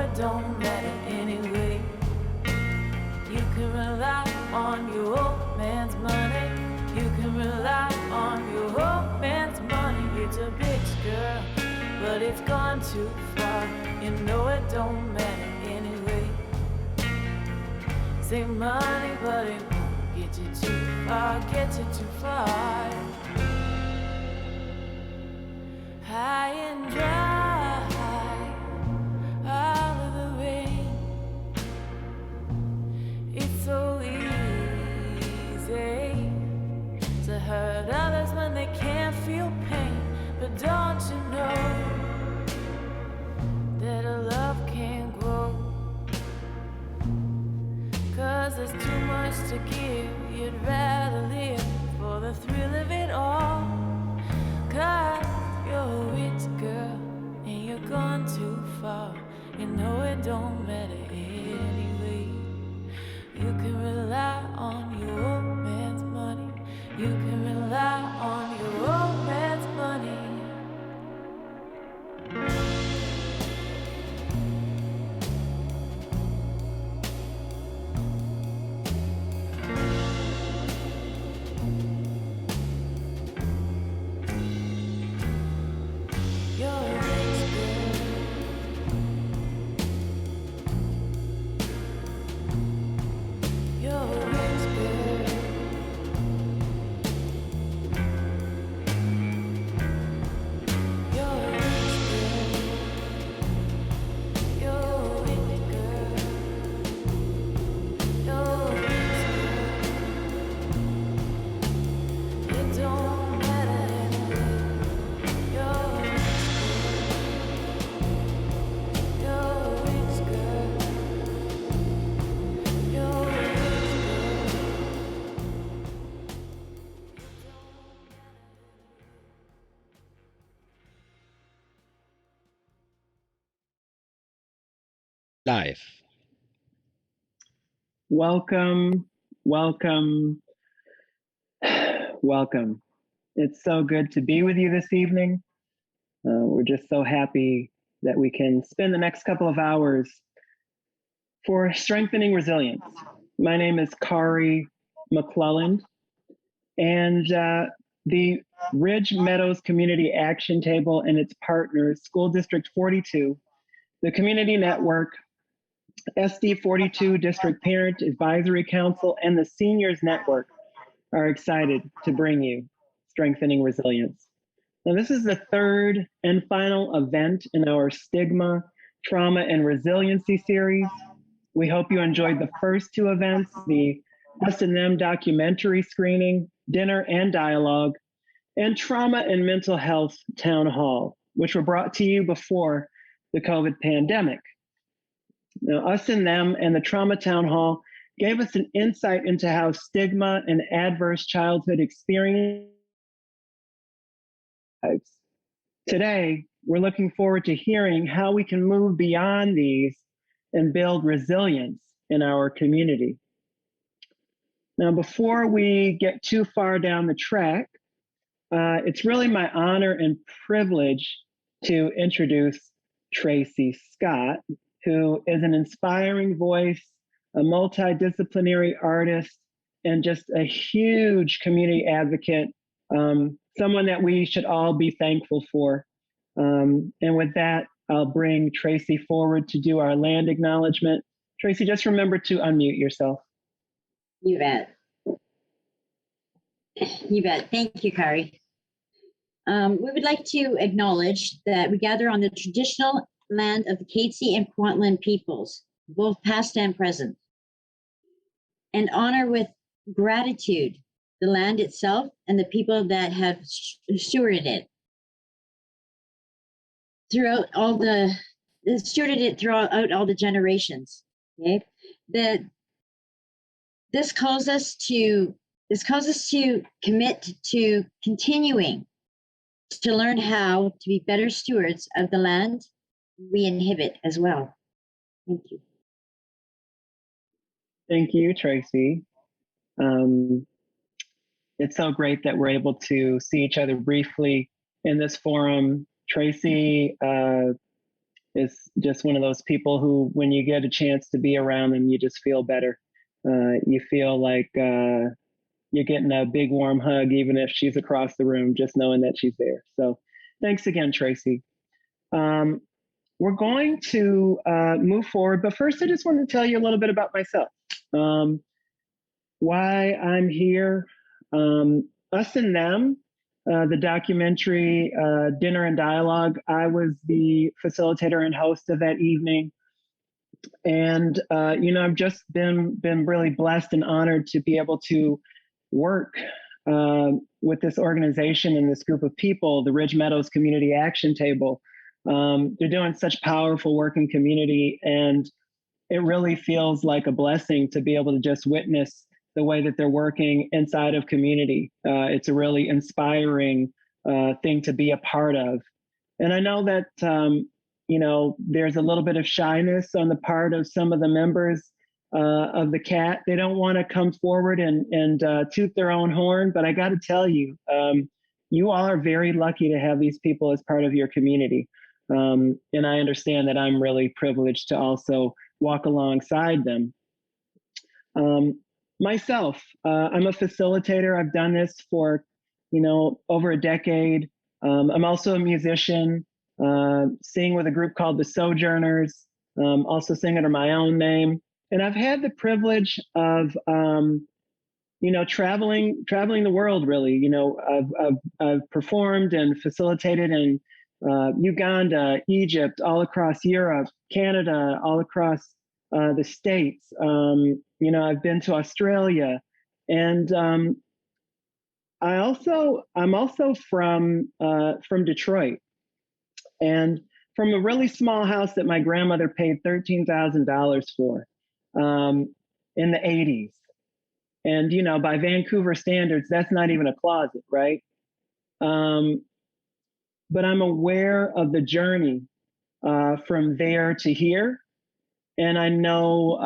it don't matter anyway. You can rely on your old man's money. You can rely on your old man's money. It's a bitch, girl, but it's gone too far. You know it don't matter anyway. Save money, but it won't get you too far. Get you too far. High and dry, out of the rain. It's so easy to hurt others when they can't feel pain. But don't you know that a love can't grow? 'Cause there's too much to give. You'd rather live for the thrill of it all. 'Cause you're a rich girl and you're gone too far. You know it don't matter anyway. You can rely on your old man's money. You can rely on your old man's money. You're a rich girl. You're a rich girl. You're a rich girl. You're a rich girl. You're a rich girl. It don't matter anyway. You're a rich girl. You're a rich girl. You're a rich girl. Live. Welcome, welcome, welcome. It's so good to be with you this evening. We're just so happy that we can spend the next couple of hours for strengthening resilience. My name is Kari McClelland, and the Ridge Meadows Community Action Table and its partners, School District 42, the Community Network, SD 42 District Parent Advisory Council, and the Seniors Network are excited to bring you Strengthening Resilience. Now, this is the third and final event in our Stigma, Trauma, and Resiliency series. We hope you enjoyed the first two events, the S&M documentary screening, dinner and dialogue, and Trauma and Mental Health Town Hall, which were brought to you before the COVID pandemic. Now, Us and Them and the Trauma Town Hall gave us an insight into how stigma and adverse childhood experience. Today, we're looking forward to hearing how we can move beyond these and build resilience in our community. Now, before we get too far down the track, it's really my honor and privilege to introduce Tracy Scott, who is an inspiring voice, a multidisciplinary artist, and just a huge community advocate, someone that we should all be thankful for. And with that, I'll bring Tracy forward to do our land acknowledgement. Tracy, just remember to unmute yourself. You bet. You bet. Thank you, Kari. We would like to acknowledge that we gather on the traditional land of the Katzie and Kwantlen peoples, both past and present, and honor with gratitude the land itself and the people that have stewarded it throughout all the generations. Okay, this calls us to commit to continuing to learn how to be better stewards of the land we inhabit as well. Thank you. Thank you, Tracy. It's so great that we're able to see each other briefly in this forum. Tracy is just one of those people who, when you get a chance to be around them, you just feel better. You feel like you're getting a big warm hug, even if she's across the room, just knowing that she's there. So thanks again, Tracy. We're going to move forward, but first I just want to tell you a little bit about myself. Why I'm here, Us and Them, the documentary Dinner and Dialogue. I was the facilitator and host of that evening. And, I've just been really blessed and honored to be able to work with this organization and this group of people, the Ridge Meadows Community Action Table. They're doing such powerful work in community, and it really feels like a blessing to be able to just witness the way that they're working inside of community. It's a really inspiring thing to be a part of. And I know that, there's a little bit of shyness on the part of some of the members of the CAT. They don't want to come forward and toot their own horn, but I got to tell you, you all are very lucky to have these people as part of your community. And I understand that I'm really privileged to also walk alongside them. Myself, I'm a facilitator. I've done this for, over a decade. I'm also a musician, sing with a group called the Sojourners, also sing under my own name. And I've had the privilege of, traveling the world, really. I've performed and facilitated in Uganda, Egypt, all across Europe, Canada, all across the States. I've been to Australia, and I'm also from Detroit, and from a really small house that my grandmother paid $13,000 for in the 80s. And by Vancouver standards, that's not even a closet, right? But I'm aware of the journey from there to here. And I know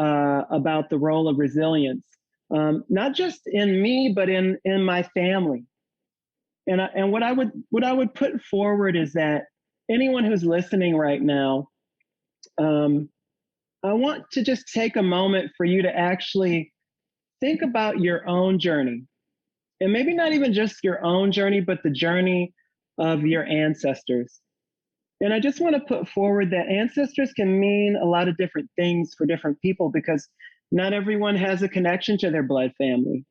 about the role of resilience, not just in me, but in my family. And what I would put forward is that anyone who's listening right now, I want to just take a moment for you to actually think about your own journey. And maybe not even just your own journey, but the journey of your ancestors. And I just want to put forward that ancestors can mean a lot of different things for different people, because not everyone has a connection to their blood family,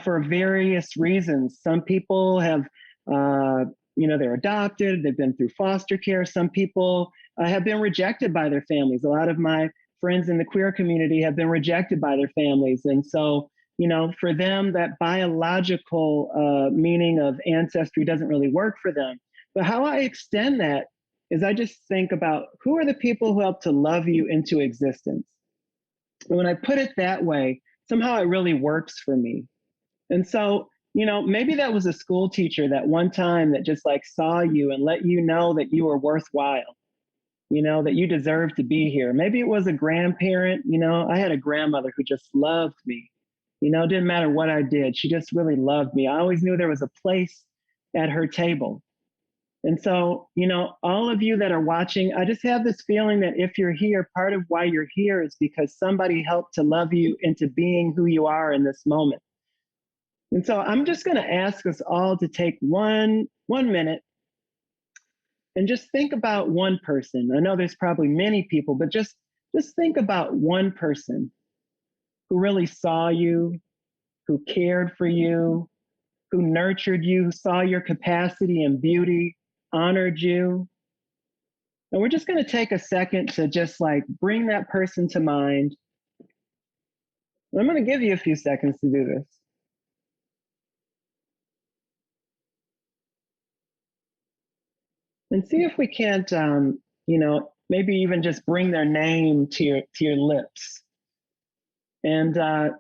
for various reasons. Some people have, they're adopted, they've been through foster care. Some people have been rejected by their families. A lot of my friends in the queer community have been rejected by their families. And so, for them, that biological meaning of ancestry doesn't really work for them. But how I extend that is I just think about who are the people who help to love you into existence. And when I put it that way, somehow it really works for me. And so, maybe that was a school teacher that one time that just saw you and let you know that you were worthwhile, that you deserve to be here. Maybe it was a grandparent. I had a grandmother who just loved me. Didn't matter what I did. She just really loved me. I always knew there was a place at her table. And so, all of you that are watching, I just have this feeling that if you're here, part of why you're here is because somebody helped to love you into being who you are in this moment. And so I'm just going to ask us all to take one minute and just think about one person. I know there's probably many people, but just think about one person who really saw you, who cared for you, who nurtured you, who saw your capacity and beauty, honored you. And we're just going to take a second to just bring that person to mind. And I'm going to give you a few seconds to do this. And see if we can't, maybe even just bring their name to your lips. And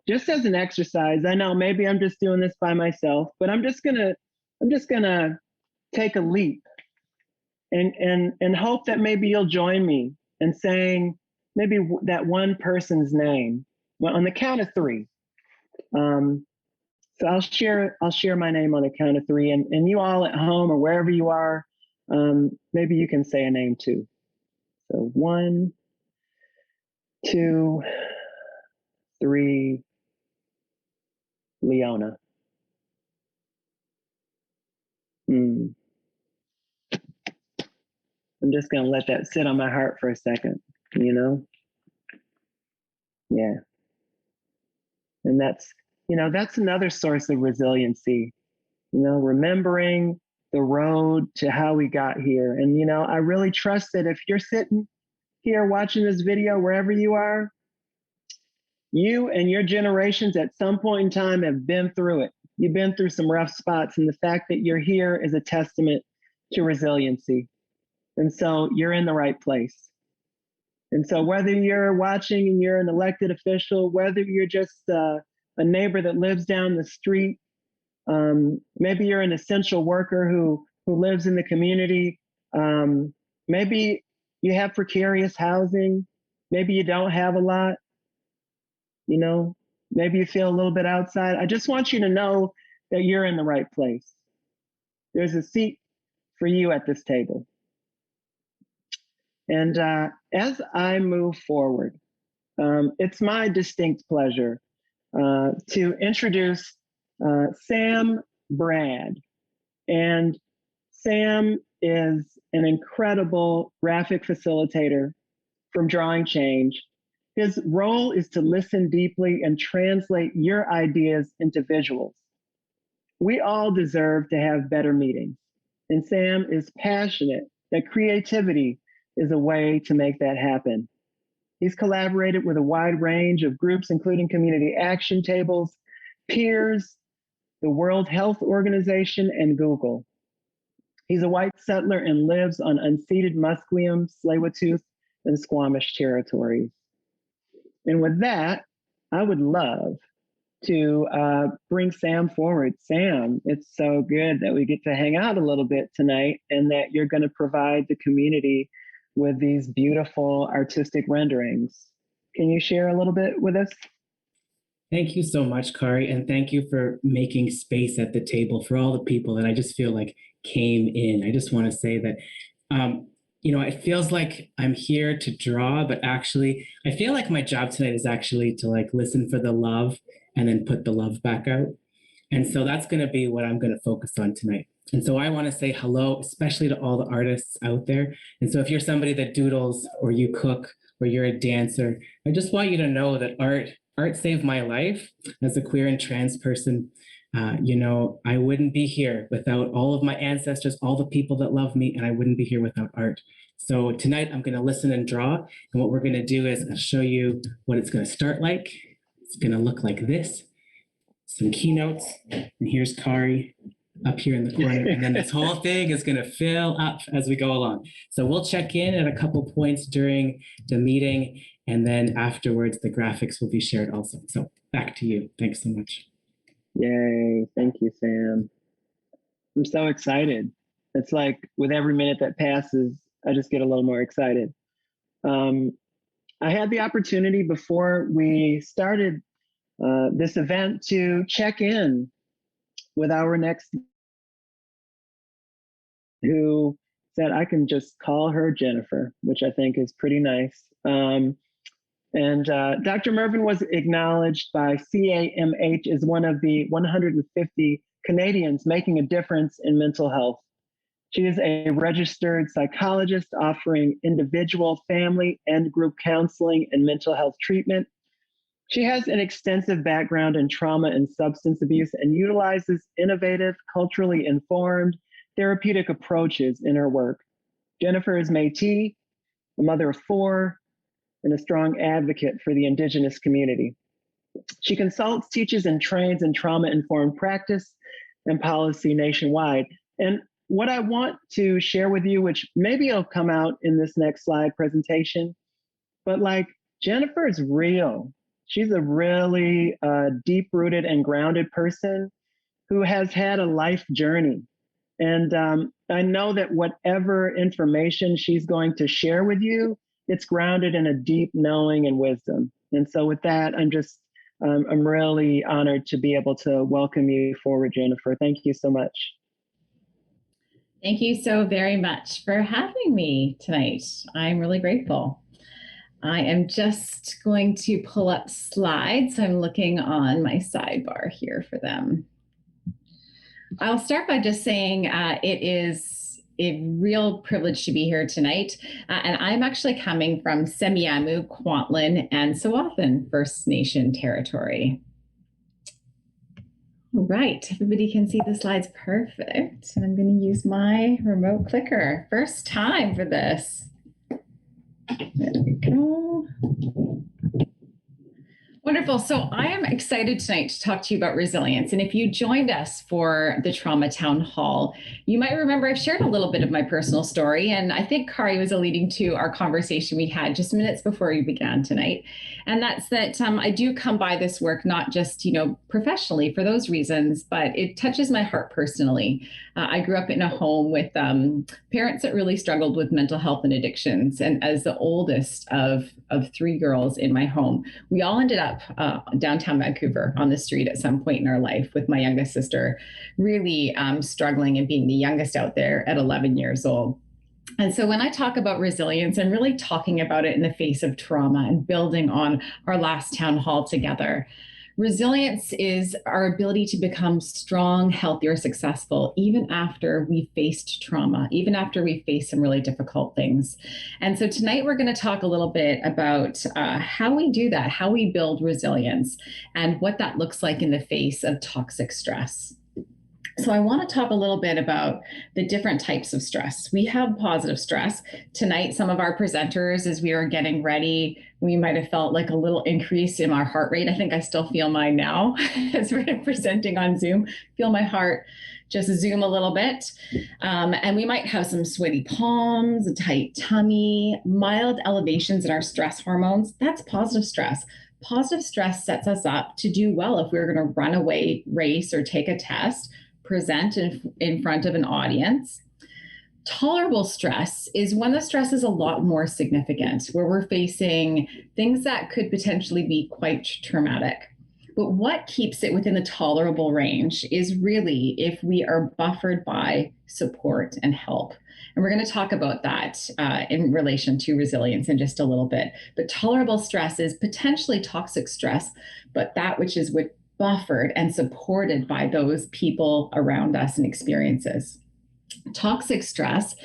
just as an exercise, I know maybe I'm just doing this by myself, but I'm just gonna take a leap and hope that maybe you'll join me in saying maybe that one person's name. Well, on the count of three. So I'll share my name on the count of three, and you all at home or wherever you are, maybe you can say a name too. So 1, 2, 3, Leona. I'm just going to let that sit on my heart for a second, you know? Yeah. And that's, that's another source of resiliency, remembering the road to how we got here. And, I really trust that if you're sitting here watching this video, wherever you are, you and your generations at some point in time have been through it. You've been through some rough spots, and the fact that you're here is a testament to resiliency. And so you're in the right place. And so whether you're watching and you're an elected official, whether you're just a neighbor that lives down the street, maybe you're an essential worker who lives in the community, maybe you have precarious housing, maybe you don't have a lot, maybe you feel a little bit outside. I just want you to know that you're in the right place. There's a seat for you at this table. And as I move forward, it's my distinct pleasure to introduce Sam Brad. And Sam is an incredible graphic facilitator from Drawing Change. His role is to listen deeply and translate your ideas into visuals. We all deserve to have better meetings, and Sam is passionate that creativity is a way to make that happen. He's collaborated with a wide range of groups, including community action tables, peers, the World Health Organization, and Google. He's a white settler and lives on unceded Musqueam, Tsleil-Waututh, and Squamish territories. And with that, I would love to bring Sam forward. Sam, it's so good that we get to hang out a little bit tonight and that you're going to provide the community with these beautiful artistic renderings. Can you share a little bit with us? Thank you so much, Kari, and thank you for making space at the table for all the people that I just feel like came in. I just want to say that, it feels like I'm here to draw, but actually, I feel like my job tonight is actually to listen for the love and then put the love back out. And so that's going to be what I'm going to focus on tonight. And so I want to say hello, especially to all the artists out there. And so if you're somebody that doodles or you cook or you're a dancer, I just want you to know that art saved my life as a queer and trans person. I wouldn't be here without all of my ancestors, all the people that love me, and I wouldn't be here without art. So tonight I'm going to listen and draw. And what we're going to do is I'll show you what it's going to start like. It's going to look like this. Some keynotes. And here's Kari up here in the corner. And then this whole thing is going to fill up as we go along. So we'll check in at a couple points during the meeting. And then afterwards, the graphics will be shared also. So back to you. Thanks so much. Yay. Thank you, Sam. I'm so excited. It's like with every minute that passes, I just get a little more excited. I had the opportunity before we started this event to check in with our next, who said I can just call her Jennifer, which I think is pretty nice. And Dr. Mervyn was acknowledged by CAMH as one of the 150 Canadians making a difference in mental health. She is a registered psychologist offering individual, family, and group counseling and mental health treatment. She has an extensive background in trauma and substance abuse and utilizes innovative, culturally informed therapeutic approaches in her work. Jennifer is Métis, a mother of 4, and a strong advocate for the Indigenous community. She consults, teaches, and trains in trauma-informed practice and policy nationwide. And what I want to share with you, which maybe it'll come out in this next slide presentation, but Jennifer is real. She's a really deep-rooted and grounded person who has had a life journey. And I know that whatever information she's going to share with you, it's grounded in a deep knowing and wisdom. And so with that, I'm really honored to be able to welcome you forward, Jennifer. Thank you so much. Thank you so very much for having me tonight. I'm really grateful. I am just going to pull up slides. I'm looking on my sidebar here for them. I'll start by just saying it is a real privilege to be here tonight. And I'm actually coming from Semiahmoo, Kwantlen, and Tsawwassen First Nation territory. All right, everybody can see the slides perfect. And I'm going to use my remote clicker. First time for this. There we go. Wonderful. So I am excited tonight to talk to you about resilience. And if you joined us for the Trauma Town Hall, you might remember I've shared a little bit of my personal story. And I think Kari was alluding to our conversation we had just minutes before we began tonight. And that's that I do come by this work, not just, professionally for those reasons, but it touches my heart personally. I grew up in a home with parents that really struggled with mental health and addictions. And as the oldest of three girls in my home, we all ended up downtown Vancouver on the street at some point in our life, with my youngest sister really struggling and being the youngest out there at 11 years old. And so when I talk about resilience, I'm really talking about it in the face of trauma and building on our last town hall together. Resilience is our ability to become strong, healthier, successful, even after we faced trauma, even after we faced some really difficult things. And so tonight we're going to talk a little bit about how we do that, how we build resilience, and what that looks like in the face of toxic stress. So I want to talk a little bit about the different types of stress. We have positive stress. Tonight, some of our presenters, as we were getting ready, we might have felt like a little increase in our heart rate. I think I still feel mine now as we're presenting on Zoom. Feel my heart just zoom a little bit. And we might have some sweaty palms, a tight tummy, mild elevations in our stress hormones. That's positive stress. Positive stress sets us up to do well if we're going to run away, race, or take a test, present in front of an audience. Tolerable stress is when the stress is a lot more significant, where we're facing things that could potentially be quite traumatic. But what keeps it within the tolerable range is really if we are buffered by support and help. And we're going to talk about that in relation to resilience in just a little bit. But tolerable stress is potentially toxic stress, but that which is buffered and supported by those people around us and experiences. Toxic stress,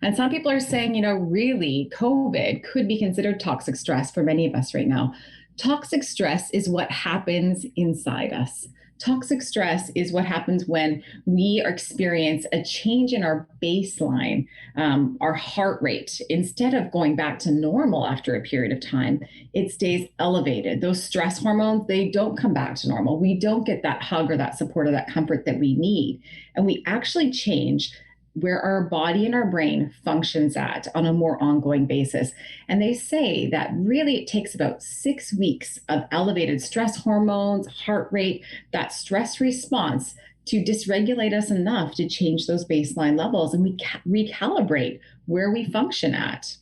and some people are saying, really COVID could be considered toxic stress for many of us right now. Toxic stress is what happens inside us. Toxic stress is what happens when we experience a change in our baseline, our heart rate. Instead of going back to normal after a period of time, it stays elevated. Those stress hormones, they don't come back to normal. We don't get that hug or that support or that comfort that we need. And we actually change where our body and our brain functions at on a more ongoing basis. And they say that really it takes about 6 weeks of elevated stress hormones, heart rate, that stress response to dysregulate us enough to change those baseline levels, and we recalibrate where we function at.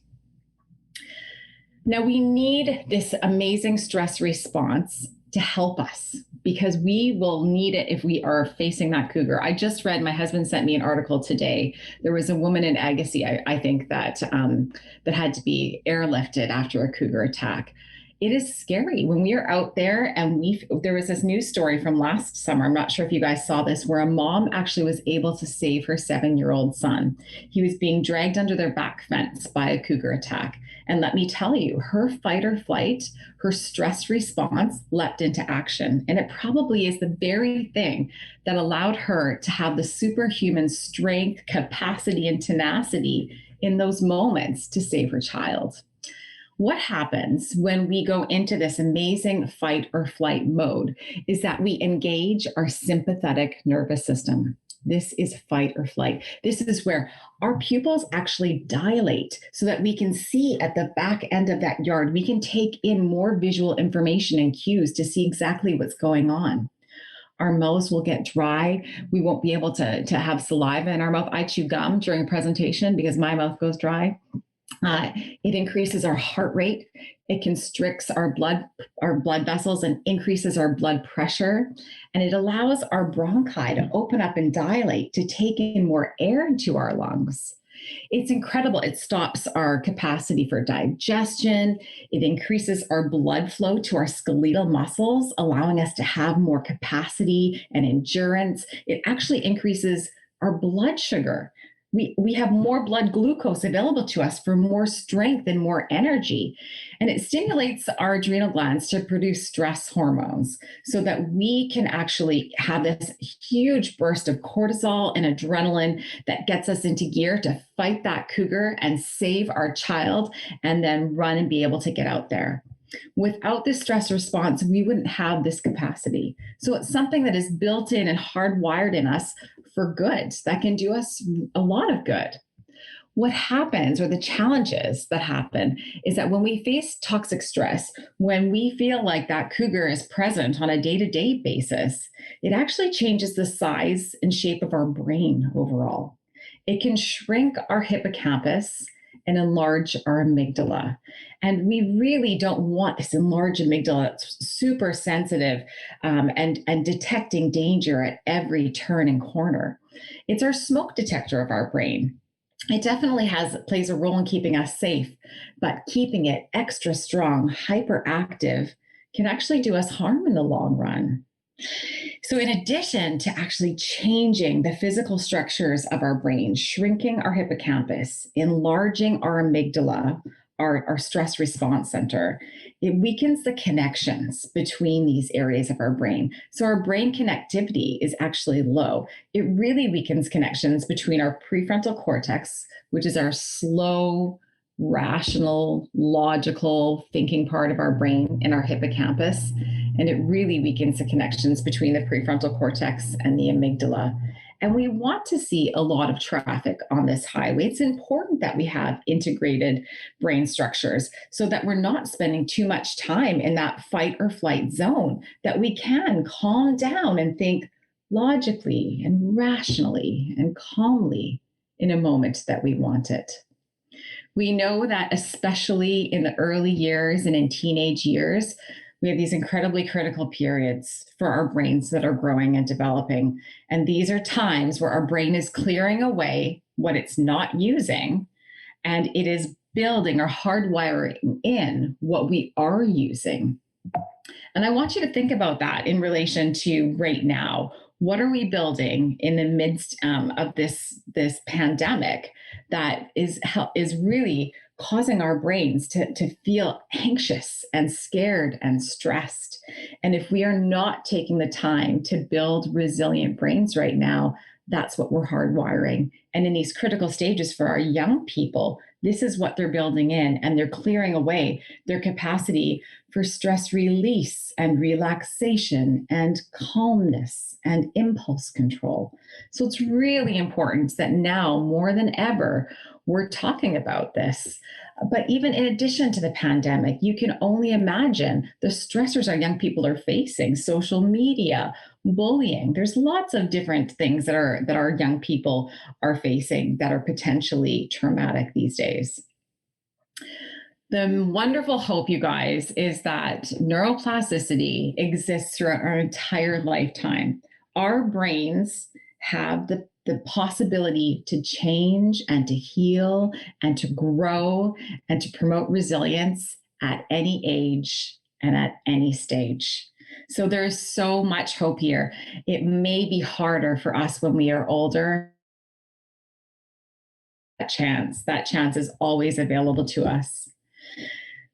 Now, we need this amazing stress response to help us, because we will need it if we are facing that cougar. I just read, my husband sent me an article today. There was a woman in Agassiz, I think, that had to be airlifted after a cougar attack. It is scary when we are out there, and there was this news story from last summer. I'm not sure if you guys saw this, where a mom actually was able to save her 7-year-old son. He was being dragged under their back fence by a cougar attack. And let me tell you, her fight or flight, her stress response leapt into action. And it probably is the very thing that allowed her to have the superhuman strength, capacity, and tenacity in those moments to save her child. What happens when we go into this amazing fight or flight mode is that we engage our sympathetic nervous system. This is fight or flight. This is where our pupils actually dilate so that we can see at the back end of that yard. We can take in more visual information and cues to see exactly what's going on. Our mouths will get dry. We won't be able to have saliva in our mouth. I chew gum during a presentation because my mouth goes dry. It increases our heart rate. It constricts our blood vessels and increases our blood pressure. And it allows our bronchi to open up and dilate to take in more air into our lungs. It's incredible. It stops our capacity for digestion. It increases our blood flow to our skeletal muscles, allowing us to have more capacity and endurance. It actually increases our blood sugar. We have more blood glucose available to us for more strength and more energy. And it stimulates our adrenal glands to produce stress hormones so that we can actually have this huge burst of cortisol and adrenaline that gets us into gear to fight that cougar and save our child and then run and be able to get out there. Without this stress response, we wouldn't have this capacity. So it's something that is built in and hardwired in us for good that can do us a lot of good. What happens, or the challenges that happen, is that when we face toxic stress, when we feel like that cougar is present on a day-to-day basis, it actually changes the size and shape of our brain overall. It can shrink our hippocampus and enlarge our amygdala. And we really don't want this enlarged amygdala that's super sensitive and detecting danger at every turn and corner. It's our smoke detector of our brain. It definitely plays a role in keeping us safe, but keeping it extra strong, hyperactive, can actually do us harm in the long run. So, in addition to actually changing the physical structures of our brain, shrinking our hippocampus, enlarging our amygdala, our stress response center, it weakens the connections between these areas of our brain. So, our brain connectivity is actually low. It really weakens connections between our prefrontal cortex, which is our slow, rational, logical thinking part of our brain, and our hippocampus. And it really weakens the connections between the prefrontal cortex and the amygdala. And we want to see a lot of traffic on this highway. It's important that we have integrated brain structures so that we're not spending too much time in that fight or flight zone, that we can calm down and think logically and rationally and calmly in a moment that we want it. We know that especially in the early years and in teenage years, we have these incredibly critical periods for our brains that are growing and developing. And these are times where our brain is clearing away what it's not using, and it is building or hardwiring in what we are using. And I want you to think about that in relation to right now. What are we building in the midst of this pandemic that is really causing our brains to feel anxious and scared and stressed? And if we are not taking the time to build resilient brains right now, that's what we're hardwiring. And in these critical stages for our young people, this is what they're building in, and they're clearing away their capacity for stress release and relaxation and calmness and impulse control. So it's really important that now more than ever, we're talking about this. But even in addition to the pandemic, you can only imagine the stressors our young people are facing: social media, bullying. There's lots of different things that our young people are facing that are potentially traumatic these days. The wonderful hope, you guys, is that neuroplasticity exists throughout our entire lifetime. Our brains have the possibility to change and to heal and to grow and to promote resilience at any age and at any stage. So there's so much hope here. It may be harder for us when we are older. That chance is always available to us.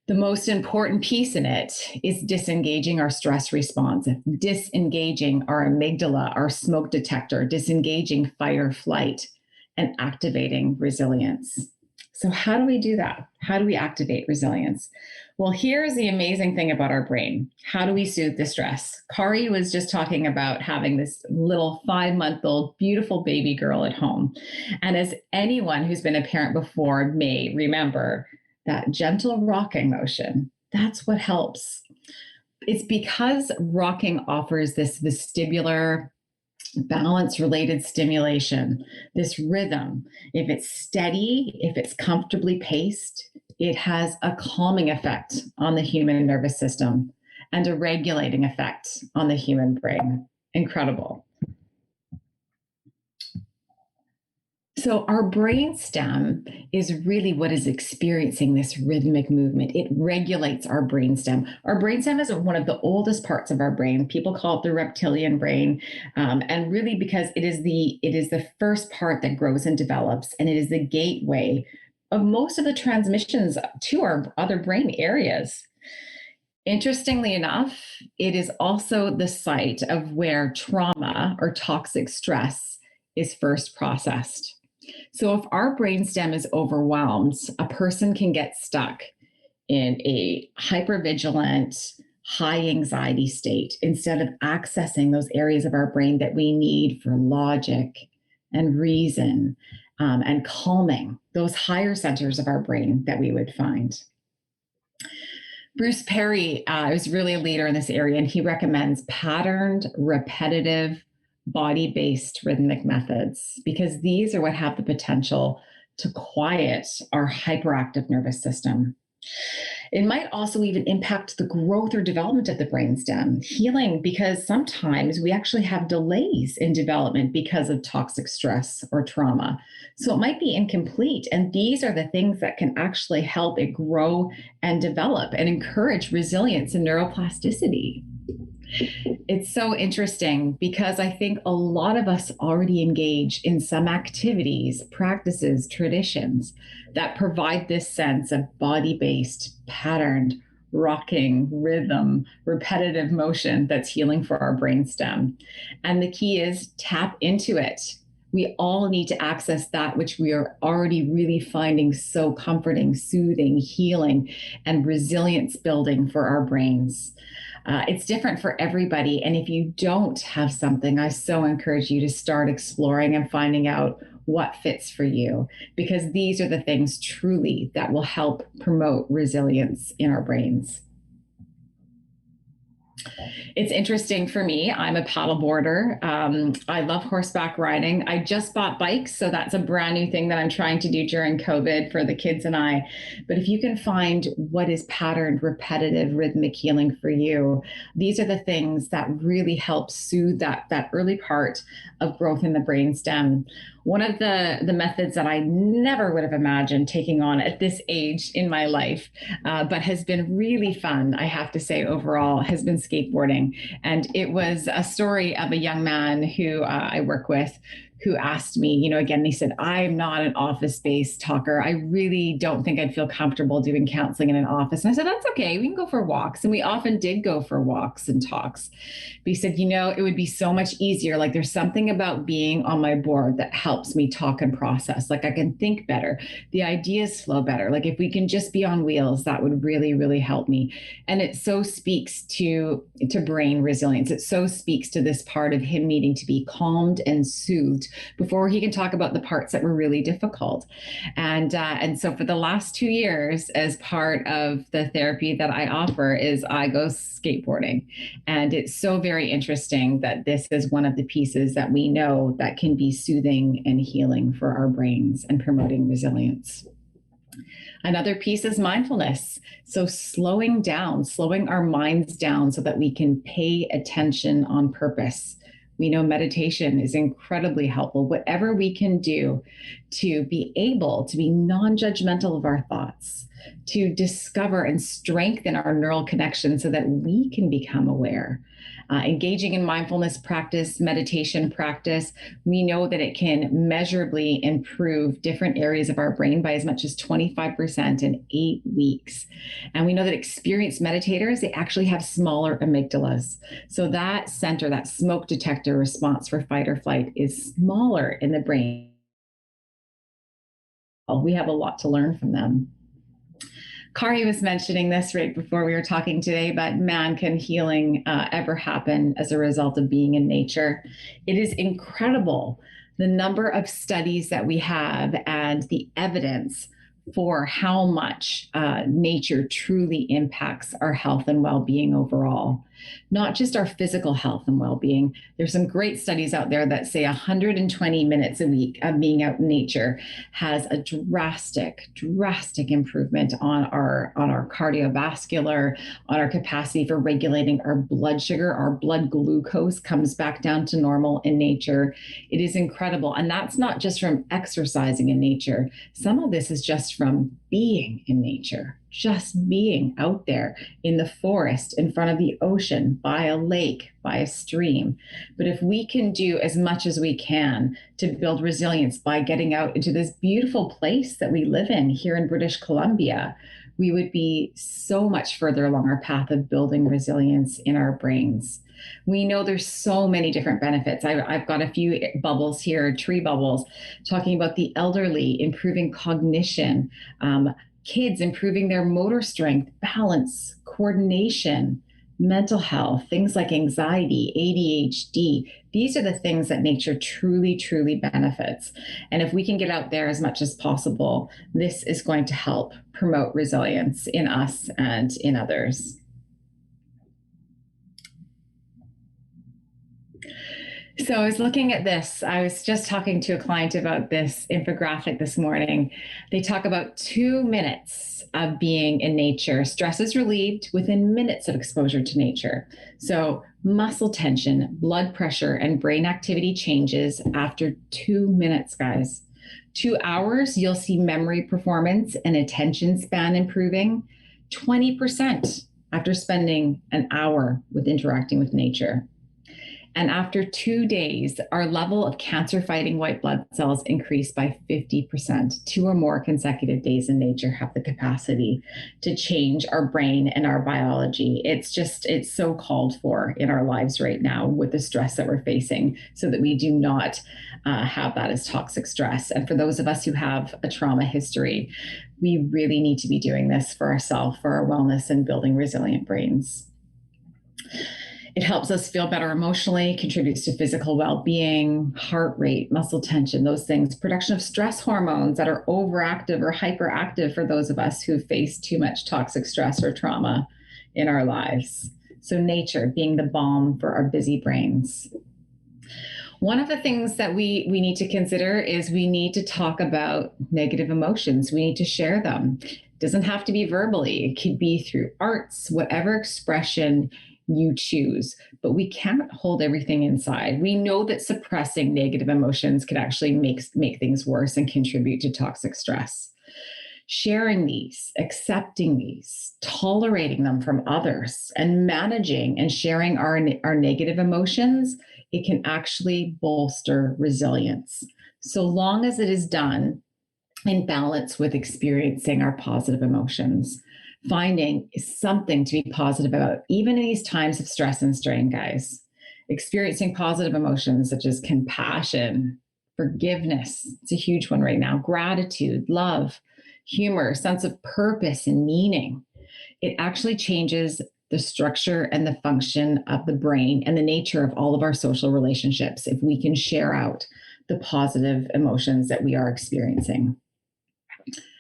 The most important piece in it is disengaging our stress response, disengaging our amygdala, our smoke detector, disengaging fight or flight, and activating resilience. So how do we do that? How do we activate resilience? Well, here's the amazing thing about our brain. How do we soothe the stress? Kari was just talking about having this little 5-month-old beautiful baby girl at home. And as anyone who's been a parent before may remember, that gentle rocking motion, that's what helps. It's because rocking offers this vestibular balance related stimulation, this rhythm, if it's steady, if it's comfortably paced, it has a calming effect on the human nervous system and a regulating effect on the human brain. Incredible. So our brainstem is really what is experiencing this rhythmic movement. It regulates our brainstem. Our brainstem is one of the oldest parts of our brain. People call it the reptilian brain, and really because it is the first part that grows and develops, and it is the gateway of most of the transmissions to our other brain areas. Interestingly enough, it is also the site of where trauma or toxic stress is first processed. So if our brainstem is overwhelmed, a person can get stuck in a hypervigilant, high anxiety state instead of accessing those areas of our brain that we need for logic and reason, and calming those higher centers of our brain that we would find. Bruce Perry is really a leader in this area, and he recommends patterned, repetitive, body-based rhythmic methods because these are what have the potential to quiet our hyperactive nervous system. It might also even impact the growth or development of the brainstem, healing, because sometimes we actually have delays in development because of toxic stress or trauma. So it might be incomplete. And these are the things that can actually help it grow and develop and encourage resilience and neuroplasticity. It's so interesting because I think a lot of us already engage in some activities, practices, traditions that provide this sense of body-based, patterned, rocking, rhythm, repetitive motion that's healing for our brainstem. And the key is tap into it. We all need to access that which we are already really finding so comforting, soothing, healing, and resilience building for our brains. It's different for everybody. And if you don't have something, I so encourage you to start exploring and finding out what fits for you, because these are the things truly that will help promote resilience in our brains. It's interesting for me. I'm a paddleboarder. I love horseback riding. I just bought bikes, so that's a brand new thing that I'm trying to do during COVID for the kids and I. But if you can find what is patterned, repetitive, rhythmic healing for you, these are the things that really help soothe that early part of growth in the brainstem. One of the methods that I never would have imagined taking on at this age in my life, but has been really fun, I have to say overall, has been skateboarding. And it was a story of a young man who I work with who asked me, again, they said, I'm not an office-based talker. I really don't think I'd feel comfortable doing counseling in an office. And I said, that's okay. We can go for walks. And we often did go for walks and talks. But he said, it would be so much easier. Like there's something about being on my board that helps me talk and process. Like I can think better. The ideas flow better. Like if we can just be on wheels, that would really, really help me. And it so speaks to brain resilience. It so speaks to this part of him needing to be calmed and soothed before he can talk about the parts that were really difficult. And so for the last 2 years, as part of the therapy that I offer, is I go skateboarding. And it's so very interesting that this is one of the pieces that we know that can be soothing and healing for our brains and promoting resilience. Another piece is mindfulness. So slowing down, slowing our minds down so that we can pay attention on purpose. We know meditation is incredibly helpful. Whatever we can do to be able to be non-judgmental of our thoughts, to discover and strengthen our neural connections so that we can become aware. Engaging in mindfulness practice, meditation practice, we know that it can measurably improve different areas of our brain by as much as 25% in 8 weeks. And we know that experienced meditators, they actually have smaller amygdalas. So that center, that smoke detector response for fight or flight, is smaller in the brain. We have a lot to learn from them. Kari was mentioning this right before we were talking today, but man, can healing ever happen as a result of being in nature? It is incredible the number of studies that we have and the evidence for how much nature truly impacts our health and well-being overall, not just our physical health and well-being. There's some great studies out there that say 120 minutes a week of being out in nature has a drastic improvement on our cardiovascular, on our capacity for regulating our blood sugar. Our blood glucose comes back down to normal in nature. It is incredible. And that's not just from exercising in nature. Some of this is just from being in nature, just being out there in the forest, in front of the ocean, by a lake, by a stream. But if we can do as much as we can to build resilience by getting out into this beautiful place that we live in here in British Columbia, we would be so much further along our path of building resilience in our brains. We know there's so many different benefits. I've got a few bubbles here, tree bubbles, talking about the elderly, improving cognition, kids improving their motor strength, balance, coordination, mental health, things like anxiety, ADHD. These are the things that nature truly benefits. And if we can get out there as much as possible, this is going to help promote resilience in us and in others. So I was looking at this. I was just talking to a client about this infographic this morning. They talk about 2 minutes of being in nature. Stress is relieved within minutes of exposure to nature. So muscle tension, blood pressure, and brain activity changes after 2 minutes, guys. 2 hours, you'll see memory performance and attention span improving 20% after spending an hour with interacting with nature. And after 2 days, our level of cancer-fighting white blood cells increased by 50%. 2 or more consecutive days in nature have the capacity to change our brain and our biology. It's so called for in our lives right now with the stress that we're facing, so that we do not have that as toxic stress. And for those of us who have a trauma history, we really need to be doing this for ourselves, for our wellness, and building resilient brains. It helps us feel better emotionally, contributes to physical well-being, heart rate, muscle tension, those things, production of stress hormones that are overactive or hyperactive for those of us who face too much toxic stress or trauma in our lives. So nature being the balm for our busy brains. One of the things that we need to consider is we need to talk about negative emotions. We need to share them. It doesn't have to be verbally. It could be through arts, whatever expression you choose, but we can't hold everything inside. We know that suppressing negative emotions could actually make things worse and contribute to toxic stress. Sharing these, accepting these, tolerating them from others, and managing and sharing our negative emotions, it can actually bolster resilience, so long as it is done in balance with experiencing our positive emotions. Finding something to be positive about, even in these times of stress and strain, guys. Experiencing positive emotions such as compassion, forgiveness, it's a huge one right now, gratitude, love, humor, sense of purpose and meaning. It actually changes the structure and the function of the brain and the nature of all of our social relationships if we can share out the positive emotions that we are experiencing.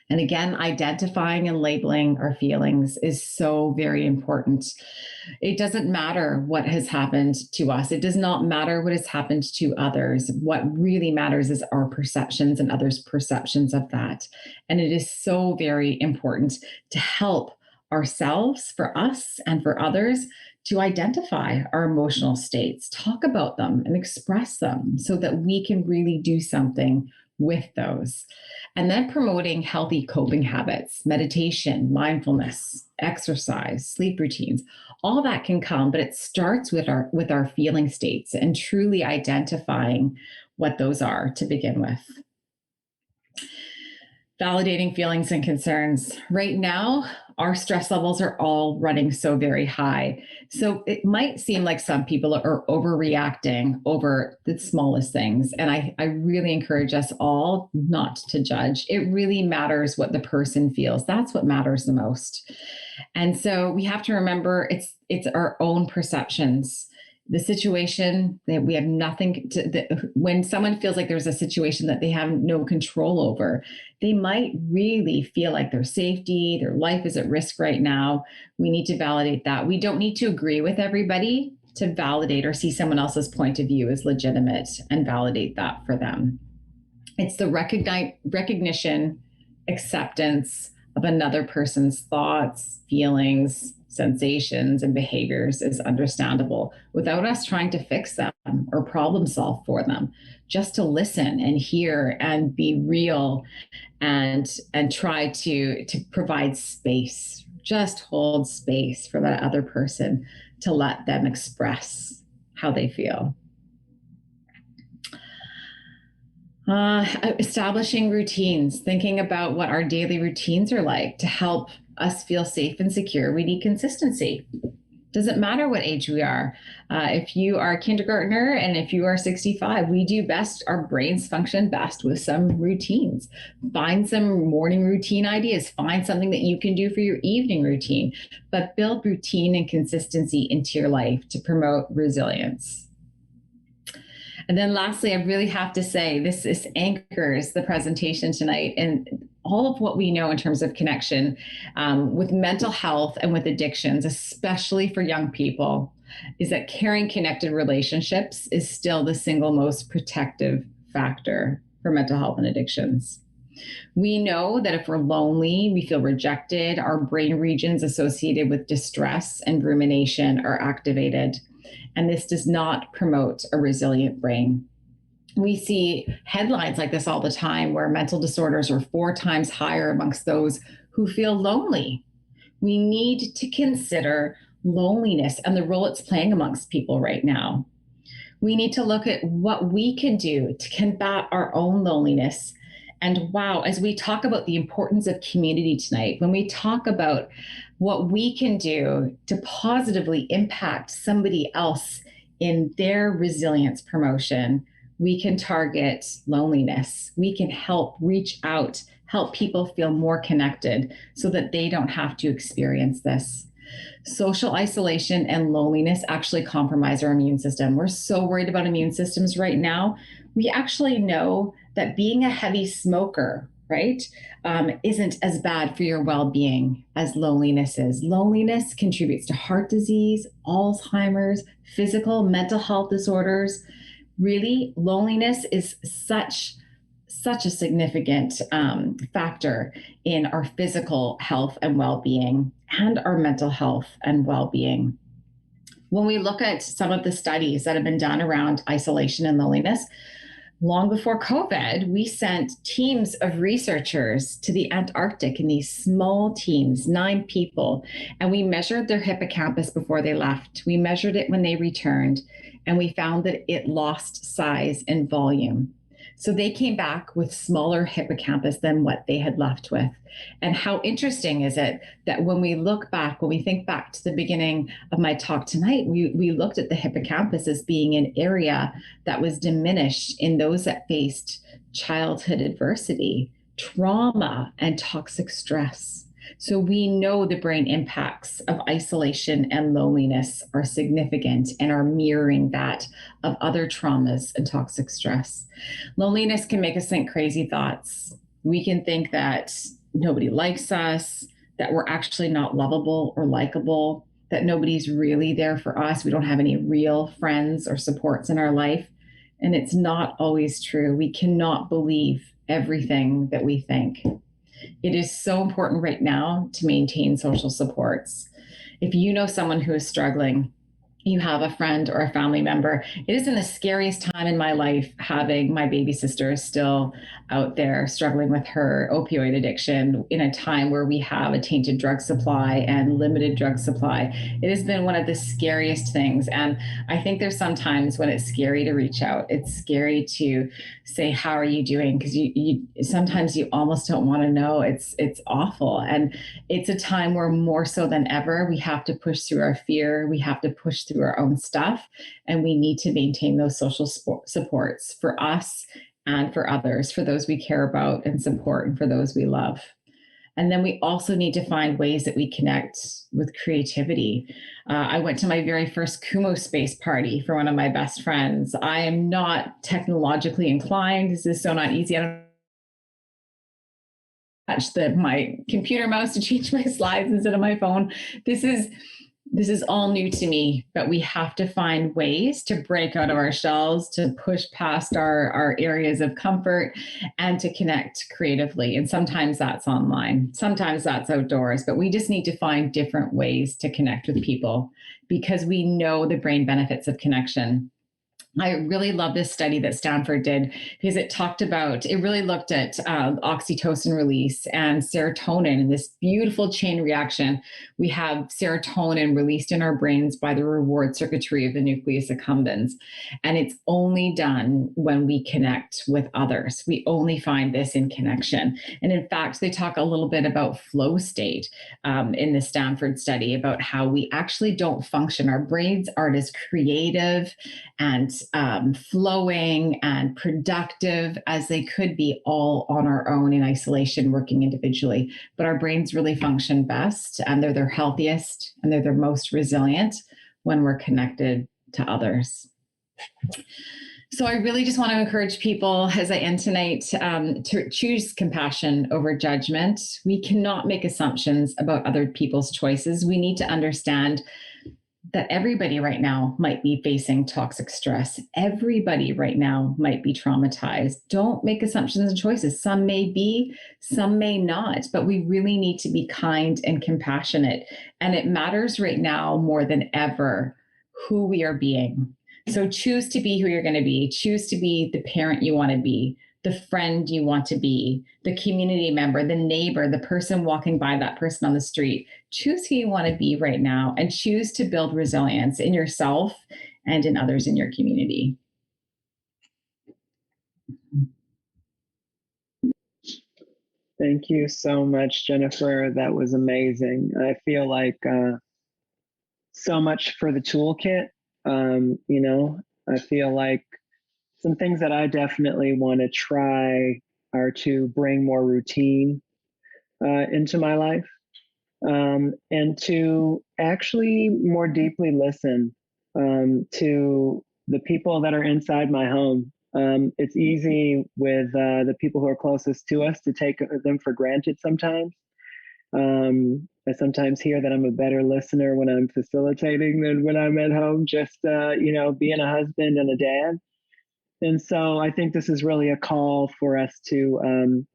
And again, identifying and labeling our feelings is so very important. It doesn't matter what has happened to us. It does not matter what has happened to others. What really matters is our perceptions and others' perceptions of that. And it is so very important to help ourselves, for us and for others, to identify our emotional states, talk about them and express them so that we can really do something with those. And then promoting healthy coping habits, meditation, mindfulness, exercise, sleep routines, all that can come, but it starts with our feeling states and truly identifying what those are to begin with. Validating feelings and concerns. Right now, our stress levels are all running so very high. So it might seem like some people are overreacting over the smallest things. And I really encourage us all not to judge. It really matters what the person feels. That's what matters the most. And so we have to remember it's our own perceptions. the situation that we have nothing to, when someone feels like there's a situation that they have no control over, they might really feel like their safety, their life is at risk right now. We need to validate that. We don't need to agree with everybody to validate or see someone else's point of view as legitimate and validate that for them. It's the recognition, acceptance of another person's thoughts, feelings, sensations, and behaviors is understandable without us trying to fix them or problem solve for them. Just to listen and hear and be real and try to provide space. Just hold space for that other person to let them express how they feel. Establishing routines, thinking about what our daily routines are like to help us feel safe and secure. We need consistency. Doesn't matter what age we are. If you are a kindergartner and if you are 65, we do best, our brains function best with some routines. Find some morning routine ideas. Find something that you can do for your evening routine, but build routine and consistency into your life to promote resilience. And then lastly, I really have to say, this anchors the presentation tonight and all of what we know in terms of connection with mental health and with addictions, especially for young people, is that caring, connected relationships is still the single most protective factor for mental health and addictions. We know that if we're lonely, we feel rejected, our brain regions associated with distress and rumination are activated. And this does not promote a resilient brain. We see headlines like this all the time where mental disorders are 4 times higher amongst those who feel lonely. We need to consider loneliness and the role it's playing amongst people right now. We need to look at what we can do to combat our own loneliness. And wow, as we talk about the importance of community tonight, when we talk about what we can do to positively impact somebody else in their resilience promotion, we can target loneliness. We can help reach out, help people feel more connected so that they don't have to experience this. Social isolation and loneliness actually compromise our immune system. We're so worried about immune systems right now. We actually know that being a heavy smoker, right, isn't as bad for your well-being as loneliness is. Loneliness contributes to heart disease, Alzheimer's, physical, mental health disorders. Really, loneliness is such a significant factor in our physical health and well-being and our mental health and well-being. When we look at some of the studies that have been done around isolation and loneliness, long before COVID, we sent teams of researchers to the Antarctic in these small teams, 9 people, and we measured their hippocampus before they left. We measured it when they returned, and we found that it lost size and volume. So they came back with smaller hippocampus than what they had left with. And how interesting is it that when we look back, when we think back to the beginning of my talk tonight, we looked at the hippocampus as being an area that was diminished in those that faced childhood adversity, trauma, and toxic stress. So we know the brain impacts of isolation and loneliness are significant and are mirroring that of other traumas and toxic stress. Loneliness can make us think crazy thoughts. We can think that nobody likes us, that we're actually not lovable or likable, that nobody's really there for us. We don't have any real friends or supports in our life. And it's not always true. We cannot believe everything that we think. It is so important right now to maintain social supports. If you know someone who is struggling, you have a friend or a family member. It is in the scariest time in my life having my baby sister still out there struggling with her opioid addiction in a time where we have a tainted drug supply and limited drug supply. It has been one of the scariest things. And I think there's sometimes when it's scary to reach out, it's scary to say, how are you doing? Because you sometimes you almost don't want to know. It's awful. And it's a time where more so than ever, we have to push through our fear. We have to push through our own stuff, and we need to maintain those social supports for us and for others, for those we care about and support, and for those we love. And then we also need to find ways that we connect with creativity. I went to my very first Kumo space party for one of my best friends. I am not technologically inclined. This is so not easy. I don't touch my computer mouse to change my slides instead of my phone. This is all new to me, but we have to find ways to break out of our shells, to push past our areas of comfort, and to connect creatively. And sometimes that's online, sometimes that's outdoors, but we just need to find different ways to connect with people because we know the brain benefits of connection. I really love this study that Stanford did because it really looked at oxytocin release and serotonin and this beautiful chain reaction. We have serotonin released in our brains by the reward circuitry of the nucleus accumbens. And it's only done when we connect with others. We only find this in connection. And in fact, they talk a little bit about flow state in the Stanford study about how we actually don't function. Our brains aren't as creative and flowing and productive as they could be all on our own in isolation, working individually. But our brains really function best and they're their healthiest and they're their most resilient when we're connected to others. So I really just want to encourage people as I end tonight to choose compassion over judgment. We cannot make assumptions about other people's choices. We need to understand that everybody right now might be facing toxic stress. Everybody right now might be traumatized. Don't make assumptions and choices. Some may be, some may not, but we really need to be kind and compassionate. And it matters right now more than ever who we are being. So choose to be who you're going to be. Choose to be the parent you want to be, the friend you want to be, the community member, the neighbor, the person walking by that person on the street. Choose who you want to be right now and choose to build resilience in yourself and in others in your community. Thank you so much, Jennifer. That was amazing. I feel like so much for the toolkit. I feel like some things that I definitely want to try are to bring more routine into my life and to actually more deeply listen to the people that are inside my home. It's easy with the people who are closest to us to take them for granted sometimes. I sometimes hear that I'm a better listener when I'm facilitating than when I'm at home, just, being a husband and a dad. And so I think this is really a call for us to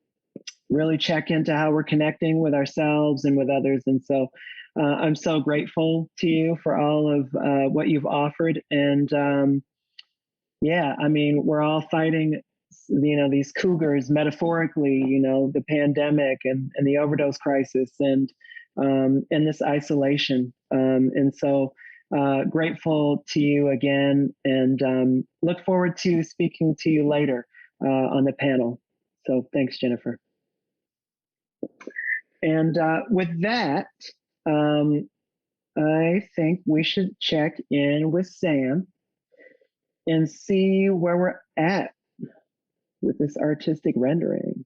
really check into how we're connecting with ourselves and with others. And so I'm so grateful to you for all of what you've offered. And we're all fighting, these cougars metaphorically, the pandemic and the overdose crisis and this isolation. And so grateful to you again and look forward to speaking to you later on the panel. So thanks, Jennifer. And with that, I think we should check in with Sam and see where we're at with this artistic rendering.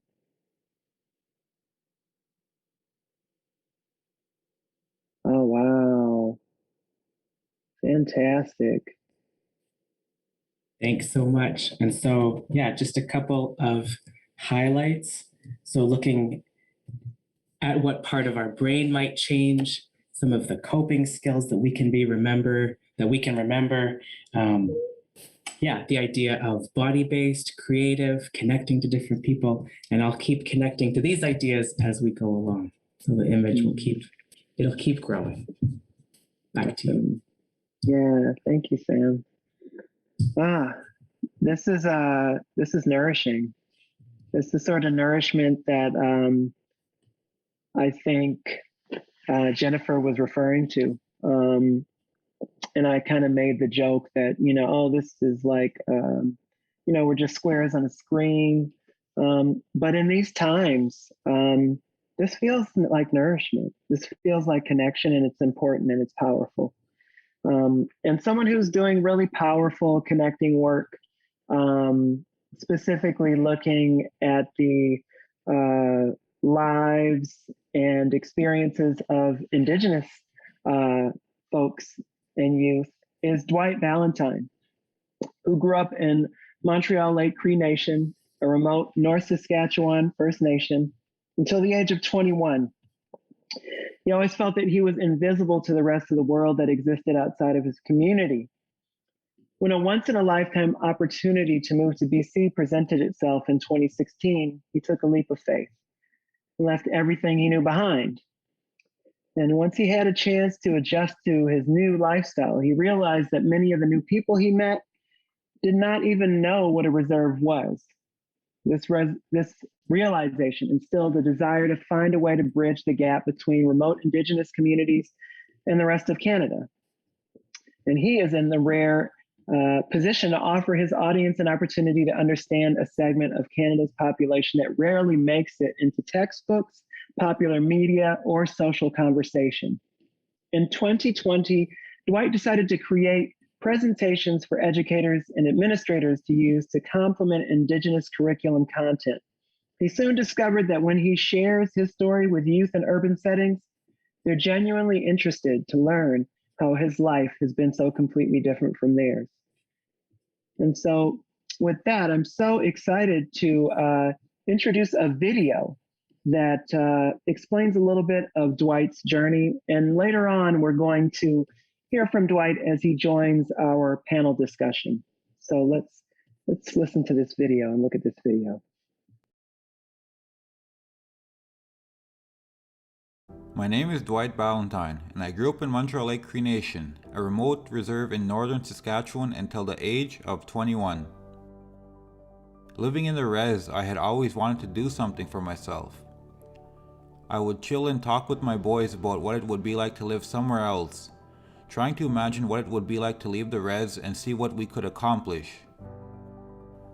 Oh, wow. Fantastic. Thanks so much. And so, yeah, just a couple of highlights. So looking at what part of our brain might change, some of the coping skills that we can remember. The idea of body-based, creative, connecting to different people. And I'll keep connecting to these ideas as we go along. So the image it'll keep growing. Back to you. Yeah, thank you, Sam. This is nourishing. It's the sort of nourishment that I think Jennifer was referring to. And I kind of made the joke that, this is like, we're just squares on a screen. But in these times, this feels like nourishment. This feels like connection, and it's important and it's powerful. And someone who's doing really powerful connecting work, specifically looking at the lives and experiences of Indigenous folks and youth is Dwight Valentine, who grew up in Montreal Lake Cree Nation, a remote North Saskatchewan First Nation, until the age of 21. He always felt that he was invisible to the rest of the world that existed outside of his community. When a once-in-a-lifetime opportunity to move to BC presented itself in 2016, he took a leap of faith and left everything he knew behind. And once he had a chance to adjust to his new lifestyle, he realized that many of the new people he met did not even know what a reserve was. This realization instilled a desire to find a way to bridge the gap between remote Indigenous communities and the rest of Canada. And he is in the rare position to offer his audience an opportunity to understand a segment of Canada's population that rarely makes it into textbooks, popular media, or social conversation. In 2020, Dwight decided to create presentations for educators and administrators to use to complement Indigenous curriculum content. He soon discovered that when he shares his story with youth in urban settings, they're genuinely interested to learn how his life has been so completely different from theirs. And so with that, I'm so excited to introduce a video that explains a little bit of Dwight's journey. And later on, we're going to hear from Dwight as he joins our panel discussion. So let's listen to this video and look at this video. My name is Dwight Ballantyne, and I grew up in Montreal Lake Cree Nation, a remote reserve in northern Saskatchewan until the age of 21. Living in the res, I had always wanted to do something for myself. I would chill and talk with my boys about what it would be like to live somewhere else, trying to imagine what it would be like to leave the res and see what we could accomplish.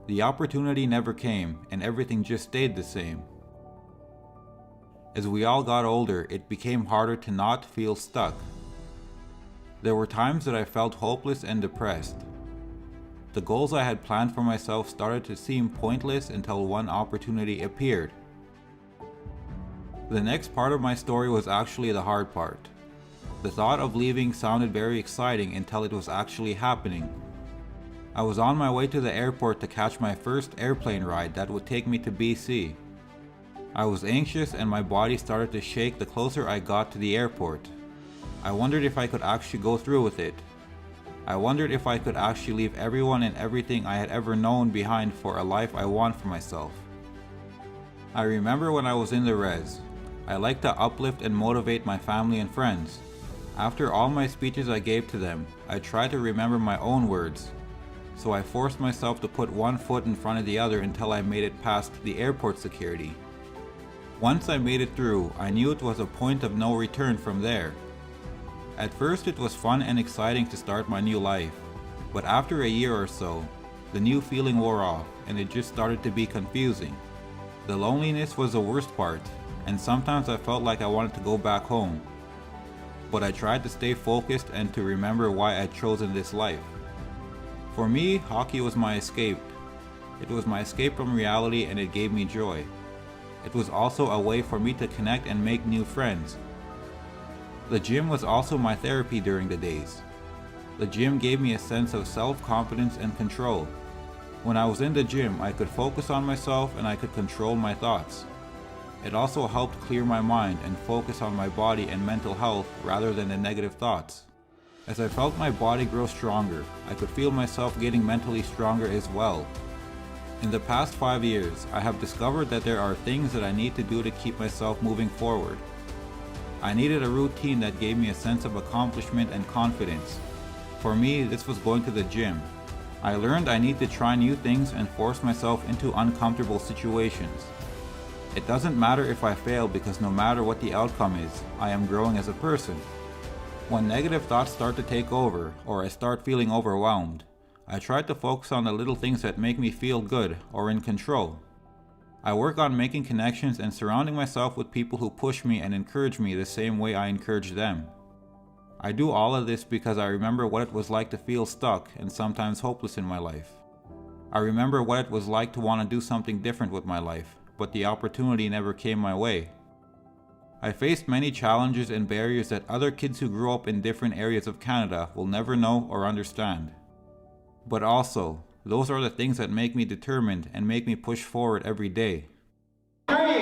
The opportunity never came, and everything just stayed the same. As we all got older, it became harder to not feel stuck. There were times that I felt hopeless and depressed. The goals I had planned for myself started to seem pointless until one opportunity appeared. The next part of my story was actually the hard part. The thought of leaving sounded very exciting until it was actually happening. I was on my way to the airport to catch my first airplane ride that would take me to BC. I was anxious and my body started to shake the closer I got to the airport. I wondered if I could actually go through with it. I wondered if I could actually leave everyone and everything I had ever known behind for a life I want for myself. I remember when I was in the res, I liked to uplift and motivate my family and friends. After all my speeches I gave to them, I tried to remember my own words. So I forced myself to put one foot in front of the other until I made it past the airport security. Once I made it through, I knew it was a point of no return from there. At first it was fun and exciting to start my new life, but after a year or so, the new feeling wore off and it just started to be confusing. The loneliness was the worst part, and sometimes I felt like I wanted to go back home. But I tried to stay focused and to remember why I'd chosen this life. For me, hockey was my escape. It was my escape from reality and it gave me joy. It was also a way for me to connect and make new friends. The gym was also my therapy during the days. The gym gave me a sense of self-confidence and control. When I was in the gym, I could focus on myself and I could control my thoughts. It also helped clear my mind and focus on my body and mental health rather than the negative thoughts. As I felt my body grow stronger, I could feel myself getting mentally stronger as well. In the past 5 years, I have discovered that there are things that I need to do to keep myself moving forward. I needed a routine that gave me a sense of accomplishment and confidence. For me, this was going to the gym. I learned I need to try new things and force myself into uncomfortable situations. It doesn't matter if I fail because no matter what the outcome is, I am growing as a person. When negative thoughts start to take over, or I start feeling overwhelmed, I try to focus on the little things that make me feel good or in control. I work on making connections and surrounding myself with people who push me and encourage me the same way I encourage them. I do all of this because I remember what it was like to feel stuck and sometimes hopeless in my life. I remember what it was like to want to do something different with my life, but the opportunity never came my way. I faced many challenges and barriers that other kids who grew up in different areas of Canada will never know or understand. But also, those are the things that make me determined and make me push forward every day. 3, 2, 1.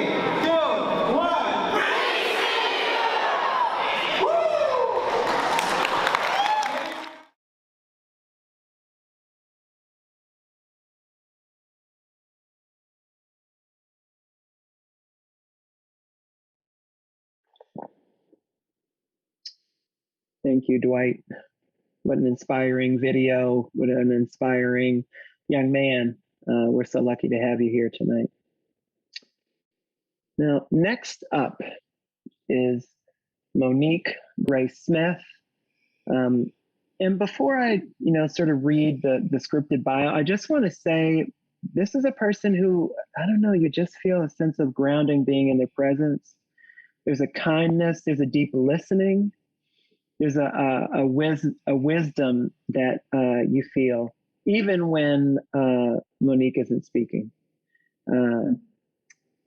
Thank you, Dwight. What an inspiring video. What an inspiring young man. We're so lucky to have you here tonight. Now, next up is Monique Grace Smith. And before I, sort of read the scripted bio, I just want to say this is a person who, I don't know, you just feel a sense of grounding being in their presence. There's a kindness, there's a deep listening. There's a wisdom that you feel, even when Monique isn't speaking. But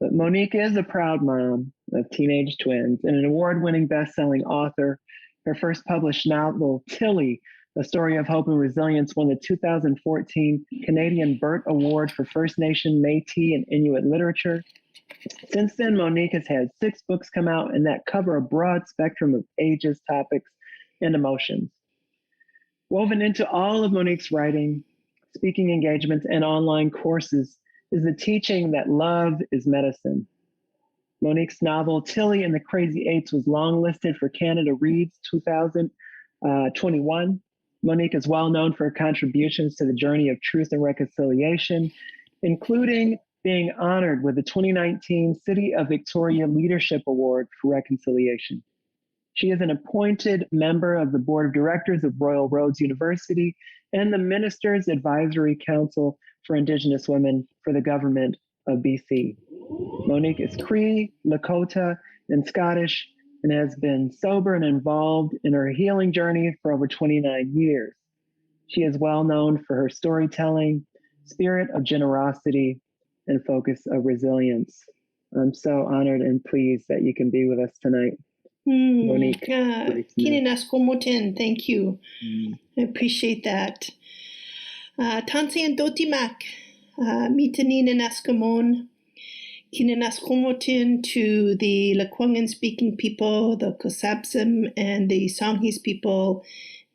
Monique is a proud mom of teenage twins and an award-winning best-selling author. Her first published novel, Tilly, A Story of Hope and Resilience, won the 2014 Canadian Burt Award for First Nation, Métis, and Inuit literature. Since then, Monique has had 6 books come out and that cover a broad spectrum of ages, topics, and emotions. Woven into all of Monique's writing, speaking engagements, and online courses is the teaching that love is medicine. Monique's novel, Tilly and the Crazy Eights, was longlisted for Canada Reads 2021. Monique is well known for her contributions to the journey of truth and reconciliation, including being honored with the 2019 City of Victoria Leadership Award for Reconciliation. She is an appointed member of the Board of Directors of Royal Roads University and the Ministers Advisory Council for Indigenous Women for the Government of BC. Monique is Cree, Lakota, and Scottish, and has been sober and involved in her healing journey for over 29 years. She is well known for her storytelling, spirit of generosity, and focus of resilience. I'm so honored and pleased that you can be with us tonight. Monique. Kininaskomoten, thank you. I appreciate that. Tansi and Dotimak, Mitanin and Askamon, Kininaskomoten to the Lekwungen speaking people, the Kosapsim and the Songhees people,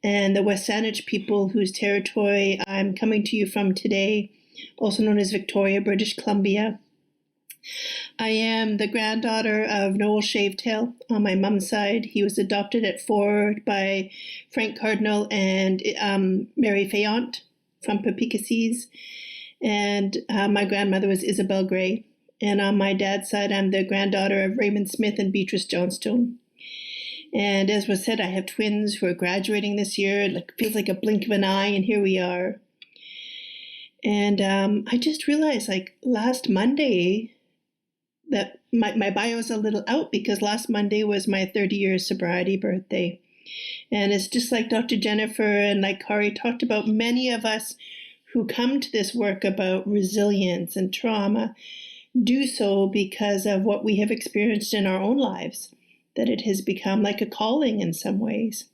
and the Wasanich people whose territory I'm coming to you from today, also known as Victoria, British Columbia. I am the granddaughter of Noel Shavetail on my mom's side. He was adopted at 4 by Frank Cardinal and Mary Fayant from Papicasees. And my grandmother was Isabel Gray. And on my dad's side, I'm the granddaughter of Raymond Smith and Beatrice Johnstone. And as was said, I have twins who are graduating this year. It feels like a blink of an eye, and here we are. And I just realized, last Monday, that my bio is a little out because last Monday was my 30-year sobriety birthday. And it's just like Dr. Jennifer and like Kari talked about, many of us who come to this work about resilience and trauma do so because of what we have experienced in our own lives, that it has become like a calling in some ways.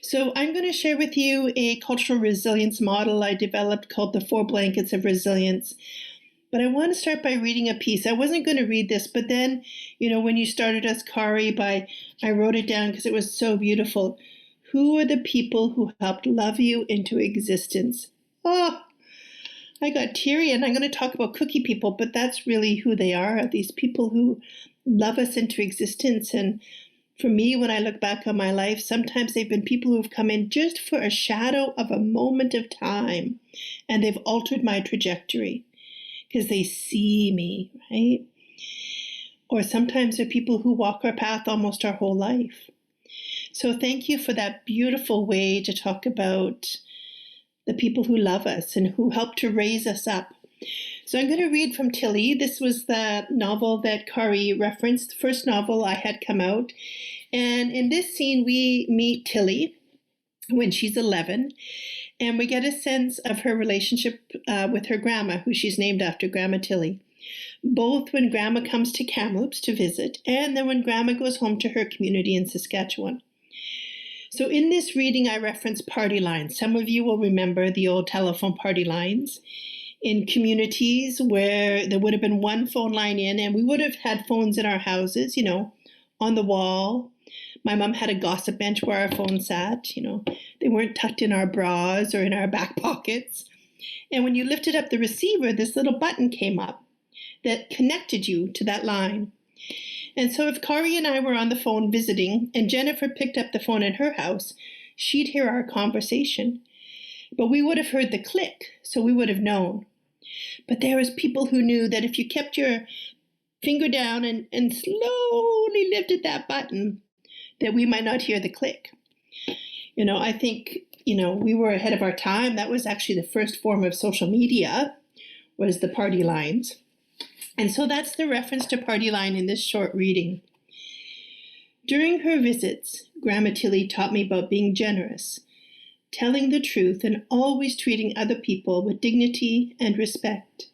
So I'm going to share with you a cultural resilience model I developed called the 4 Blankets of Resilience. But I want to start by reading a piece. I wasn't going to read this, but then, when you started us, Kari, I wrote it down because it was so beautiful. Who are the people who helped love you into existence? Oh, I got teary, and I'm going to talk about cookie people, but that's really who they are, these people who love us into existence. And for me, when I look back on my life, sometimes they've been people who've come in just for a shadow of a moment of time, and they've altered my trajectory because they see me, right? Or sometimes they're people who walk our path almost our whole life. So thank you for that beautiful way to talk about the people who love us and who help to raise us up. So I'm going to read from Tilly. This was the novel that Kari referenced, the first novel I had come out. And in this scene, we meet Tilly when she's 11, and we get a sense of her relationship with her grandma, who she's named after, Grandma Tilly. both when Grandma comes to Kamloops to visit and then when Grandma goes home to her community in Saskatchewan. So in this reading, I reference party lines. Some of you will remember the old telephone party lines in communities where there would have been one phone line in, and we would have had phones in our houses, on the wall. My mom had a gossip bench where our phone sat, they weren't tucked in our bras or in our back pockets. And when you lifted up the receiver, this little button came up that connected you to that line. And so if Kari and I were on the phone visiting and Jennifer picked up the phone in her house, she'd hear our conversation. But we would have heard the click, so we would have known. But there was people who knew that if you kept your finger down and slowly lifted that button, that we might not hear the click. I think, we were ahead of our time. That was actually the first form of social media, was the party lines. And so that's the reference to party line in this short reading. During her visits, Grandma Tilly taught me about being generous, telling the truth, and always treating other people with dignity and respect.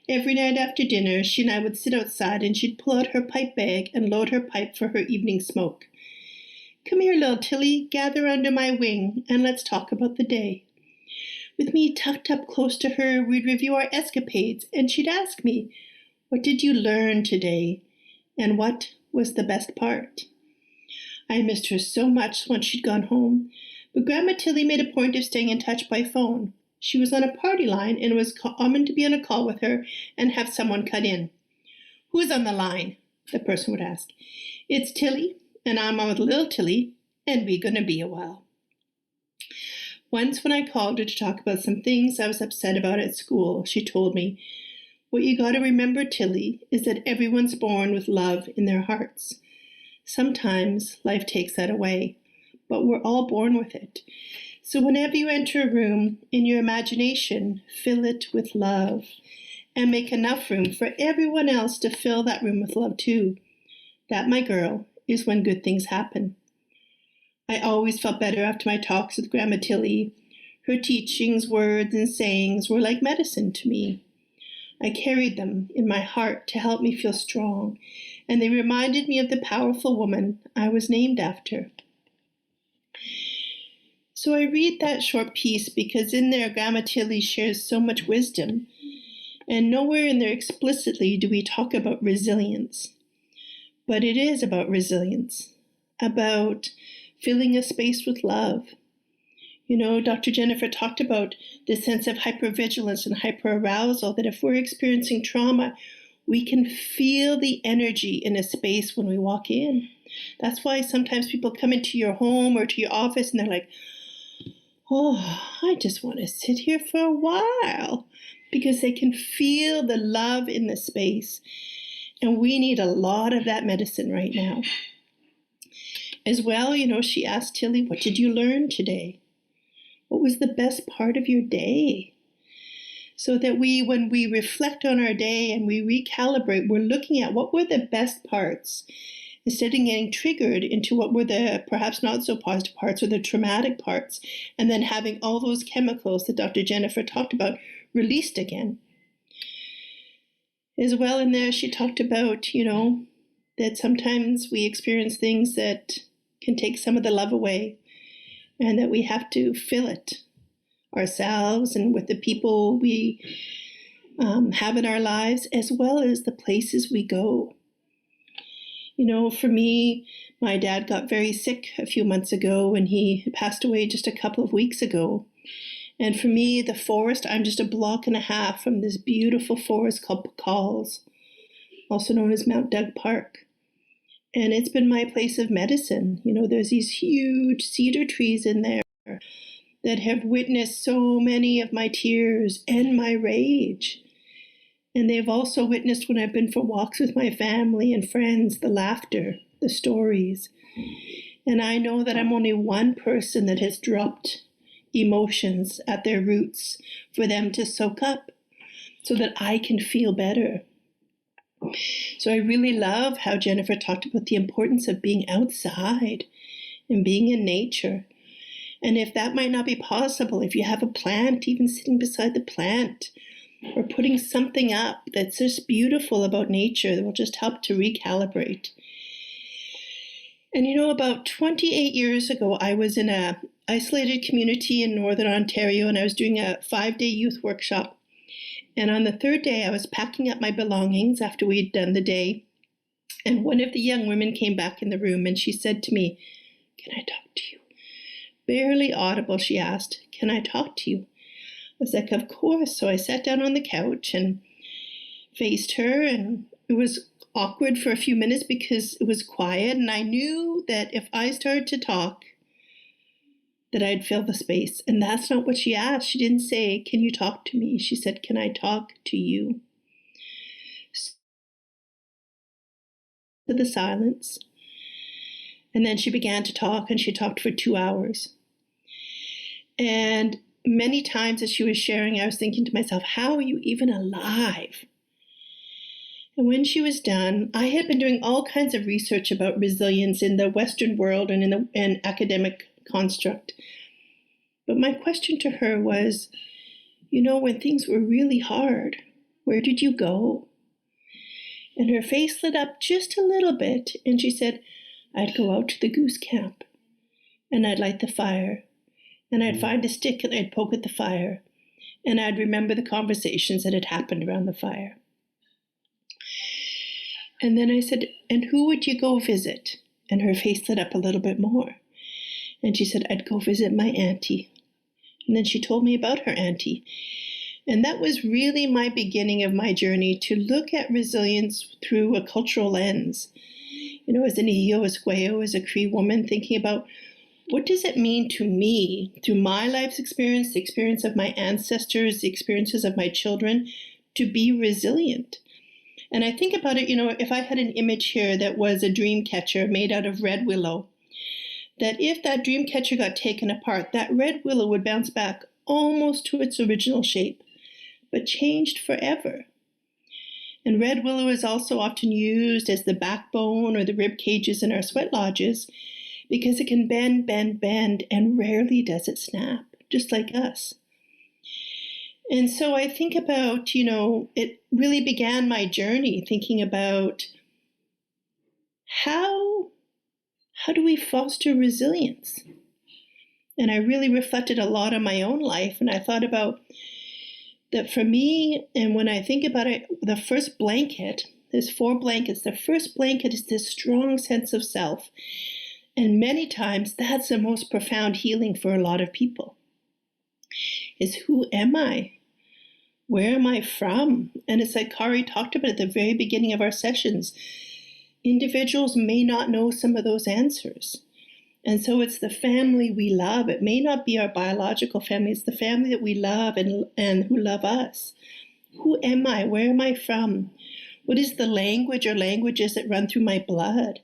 Every night after dinner, she and I would sit outside and she'd pull out her pipe bag and load her pipe for her evening smoke. "Come here, little Tilly, gather under my wing, and let's talk about the day." With me tucked up close to her, we'd review our escapades, and she'd ask me, "What did you learn today? And what was the best part?" I missed her so much once she'd gone home, but Grandma Tilly made a point of staying in touch by phone. She was on a party line, and it was common to be on a call with her and have someone cut in. "Who's on the line?" the person would ask. "It's Tilly, and I'm on with little Tilly, and we're going to be a while." Once when I called her to talk about some things I was upset about at school, she told me, "What you got to remember, Tilly, is that everyone's born with love in their hearts. Sometimes life takes that away, but we're all born with it. So whenever you enter a room, in your imagination, fill it with love and make enough room for everyone else to fill that room with love too. That, my girl, is when good things happen." I always felt better after my talks with Grandma Tilly. Her teachings, words, and sayings were like medicine to me. I carried them in my heart to help me feel strong, and they reminded me of the powerful woman I was named after. So I read that short piece because in there Grandma Tilly shares so much wisdom, and nowhere in there explicitly do we talk about resilience. But it is about resilience, about filling a space with love. Dr. Jennifer talked about this sense of hypervigilance and hyperarousal, that if we're experiencing trauma, we can feel the energy in a space when we walk in. That's why sometimes people come into your home or to your office and they're like, "Oh, I just want to sit here for a while," because they can feel the love in the space. And we need a lot of that medicine right now. As well, she asked Tilly, "What did you learn today? What was the best part of your day?" So that when we reflect on our day and we recalibrate, we're looking at what were the best parts instead of getting triggered into what were the perhaps not so positive parts or the traumatic parts, and then having all those chemicals that Dr. Jennifer talked about released again. As well in there, she talked about, that sometimes we experience things that can take some of the love away, and that we have to fill it ourselves and with the people we have in our lives, as well as the places we go. For me, my dad got very sick a few months ago, and he passed away just a couple of weeks ago. And for me, the forest, I'm just a block and a half from this beautiful forest called Pecals, also known as Mount Doug Park. And it's been my place of medicine. There's these huge cedar trees in there that have witnessed so many of my tears and my rage. And they've also witnessed when I've been for walks with my family and friends, the laughter, the stories. And I know that I'm only one person that has dropped emotions at their roots for them to soak up so that I can feel better. So I really love how Jennifer talked about the importance of being outside and being in nature. And if that might not be possible, if you have a plant, even sitting beside the plant, or putting something up that's just beautiful about nature that will just help to recalibrate. And about 28 years ago, I was in a isolated community in Northern Ontario, and I was doing a 5-day youth workshop. And on the third day, I was packing up my belongings after we'd done the day. And one of the young women came back in the room and she said to me, "Can I talk to you?" Barely audible, she asked, "Can I talk to you?" I was like, "Of course." So I sat down on the couch and faced her, and it was awkward for a few minutes because it was quiet. And I knew that if I started to talk, that I'd fill the space. And that's not what she asked. She didn't say, "Can you talk to me?" She said, "Can I talk to you?" To the silence. And then she began to talk, and she talked for 2 hours. And many times as she was sharing, I was thinking to myself, how are you even alive? And when she was done, I had been doing all kinds of research about resilience in the Western world and in an academic construct. But my question to her was, when things were really hard, where did you go? And her face lit up just a little bit, and she said, "I'd go out to the goose camp, and I'd light the fire, and I'd find a stick and I'd poke at the fire, and I'd remember the conversations that had happened around the fire." And then I said, "And who would you go visit?" And her face lit up a little bit more. And she said, "I'd go visit my auntie." And then she told me about her auntie. And that was really my beginning of my journey to look at resilience through a cultural lens. As an Ehiyo Esqueo, as a Cree woman, thinking about what does it mean to me, through my life's experience, the experience of my ancestors, the experiences of my children, to be resilient. And I think about it, if I had an image here that was a dream catcher made out of red willow, that if that dream catcher got taken apart, that red willow would bounce back almost to its original shape, but changed forever. And red willow is also often used as the backbone or the rib cages in our sweat lodges because it can bend, bend, bend, and rarely does it snap, just like us. And so I think about, it really began my journey thinking about how do we foster resilience? And I really reflected a lot on my own life, and I thought about that for me, and when I think about it, the first blanket, there's 4 blankets. The first blanket is this strong sense of self. And many times that's the most profound healing for a lot of people, is who am I? Where am I from? And it's like Kari talked about at the very beginning of our sessions. Individuals may not know some of those answers. And so it's the family we love. It may not be our biological family. It's the family that we love and who love us. Who am I? Where am I from? What is the language or languages that run through my blood?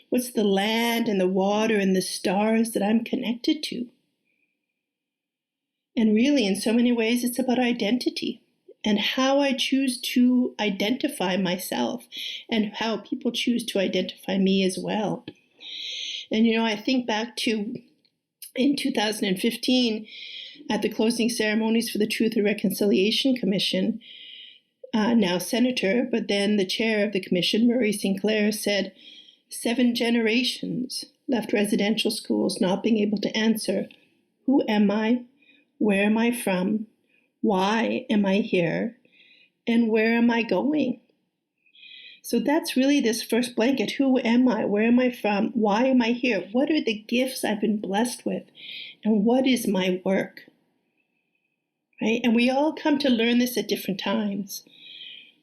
What's the land and the water and the stars that I'm connected to? And really, in so many ways, it's about identity and how I choose to identify myself and how people choose to identify me as well. And, I think back to in 2015 at the closing ceremonies for the Truth and Reconciliation Commission, now Senator, but then the chair of the commission, Murray Sinclair, said 7 generations left residential schools not being able to answer, who am I? Where am I from? Why am I here? And where am I going? So that's really this first blanket. Who am I? Where am I from? Why am I here? What are the gifts I've been blessed with? And what is my work? Right? And we all come to learn this at different times.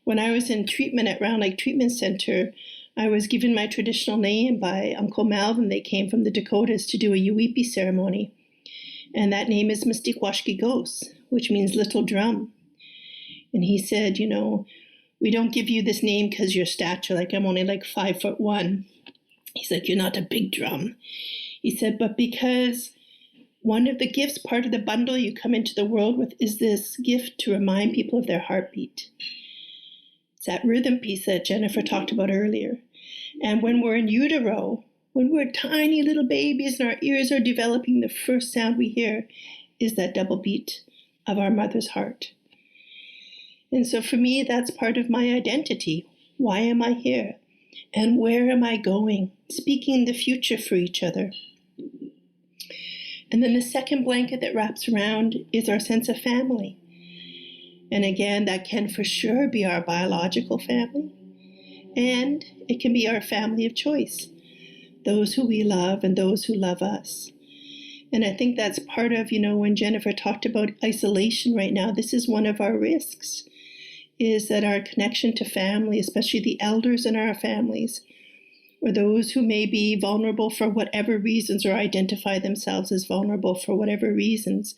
When I was in treatment at Round Lake Treatment Center, I was given my traditional name by Uncle Malvin. They came from the Dakotas to do a Yuwipi ceremony. And that name is Mistikwashki Gos, which means little drum. And he said, we don't give you this name because your stature, like I'm only like 5'1". He's like, you're not a big drum. He said, but because one of the gifts, part of the bundle you come into the world with is this gift to remind people of their heartbeat. It's that rhythm piece that Jennifer talked about earlier. And when we're in utero, when we're tiny little babies and our ears are developing, the first sound we hear is that double beat of our mother's heart. And so for me, that's part of my identity. Why am I here? And where am I going? Speaking the future for each other. And then the second blanket that wraps around is our sense of family. And again, that can for sure be our biological family. And it can be our family of choice, those who we love and those who love us. And I think that's part of, when Jennifer talked about isolation right now, this is one of our risks, is that our connection to family, especially the elders in our families, or those who may be vulnerable for whatever reasons or identify themselves as vulnerable for whatever reasons,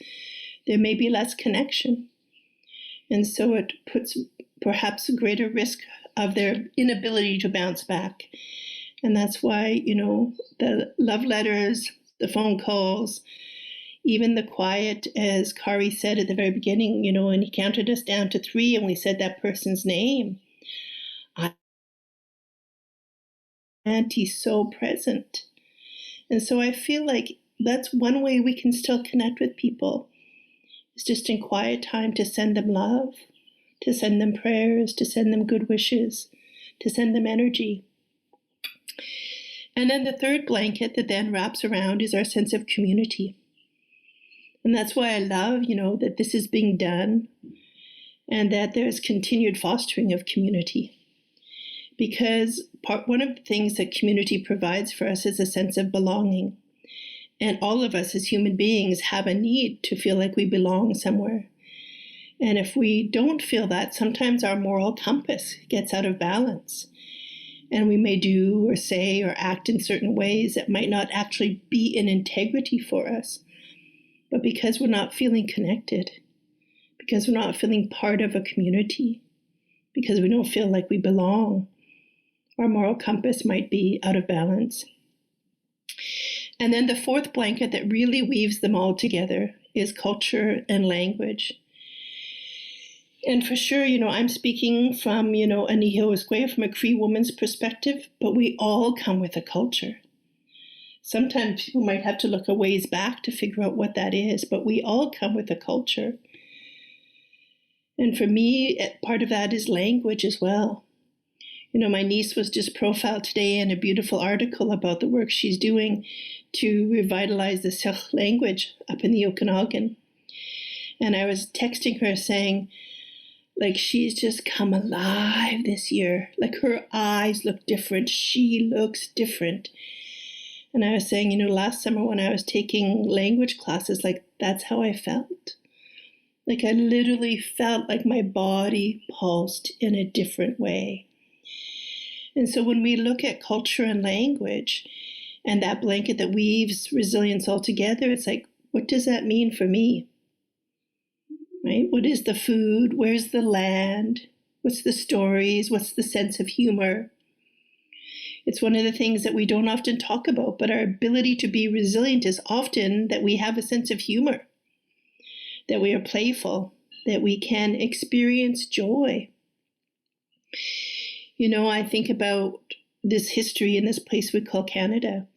there may be less connection. And so it puts perhaps a greater risk of their inability to bounce back. And that's why, the love letters, the phone calls, even the quiet, as Kari said at the very beginning, and he counted us down to 3 and we said that person's name. And he's so present. And so I feel like that's one way we can still connect with people. It's just in quiet time to send them love, to send them prayers, to send them good wishes, to send them energy. And then the third blanket that then wraps around is our sense of community. And that's why I love, that this is being done and that there's continued fostering of community. Because one of the things that community provides for us is a sense of belonging. And all of us as human beings have a need to feel like we belong somewhere. And if we don't feel that, sometimes our moral compass gets out of balance. And we may do or say or act in certain ways that might not actually be in integrity for us. But because we're not feeling connected, because we're not feeling part of a community, because we don't feel like we belong, our moral compass might be out of balance. And then the fourth blanket that really weaves them all together is culture and language. And for sure, I'm speaking from, a Nihiwasqueya, from a Cree woman's perspective, but we all come with a culture. Sometimes people might have to look a ways back to figure out what that is, but we all come with a culture. And for me, part of that is language as well. My niece was just profiled today in a beautiful article about the work she's doing to revitalize the Syilx language up in the Okanagan. And I was texting her saying, she's just come alive this year. Her eyes look different. She looks different. And I was saying, last summer when I was taking language classes, that's how I felt. I literally felt like my body pulsed in a different way. And so when we look at culture and language and that blanket that weaves resilience all together, it's what does that mean for me? Right? What is the food? Where's the land? What's the stories? What's the sense of humor? It's one of the things that we don't often talk about, but our ability to be resilient is often that we have a sense of humor, that we are playful, that we can experience joy. I think about this history in this place we call Canada,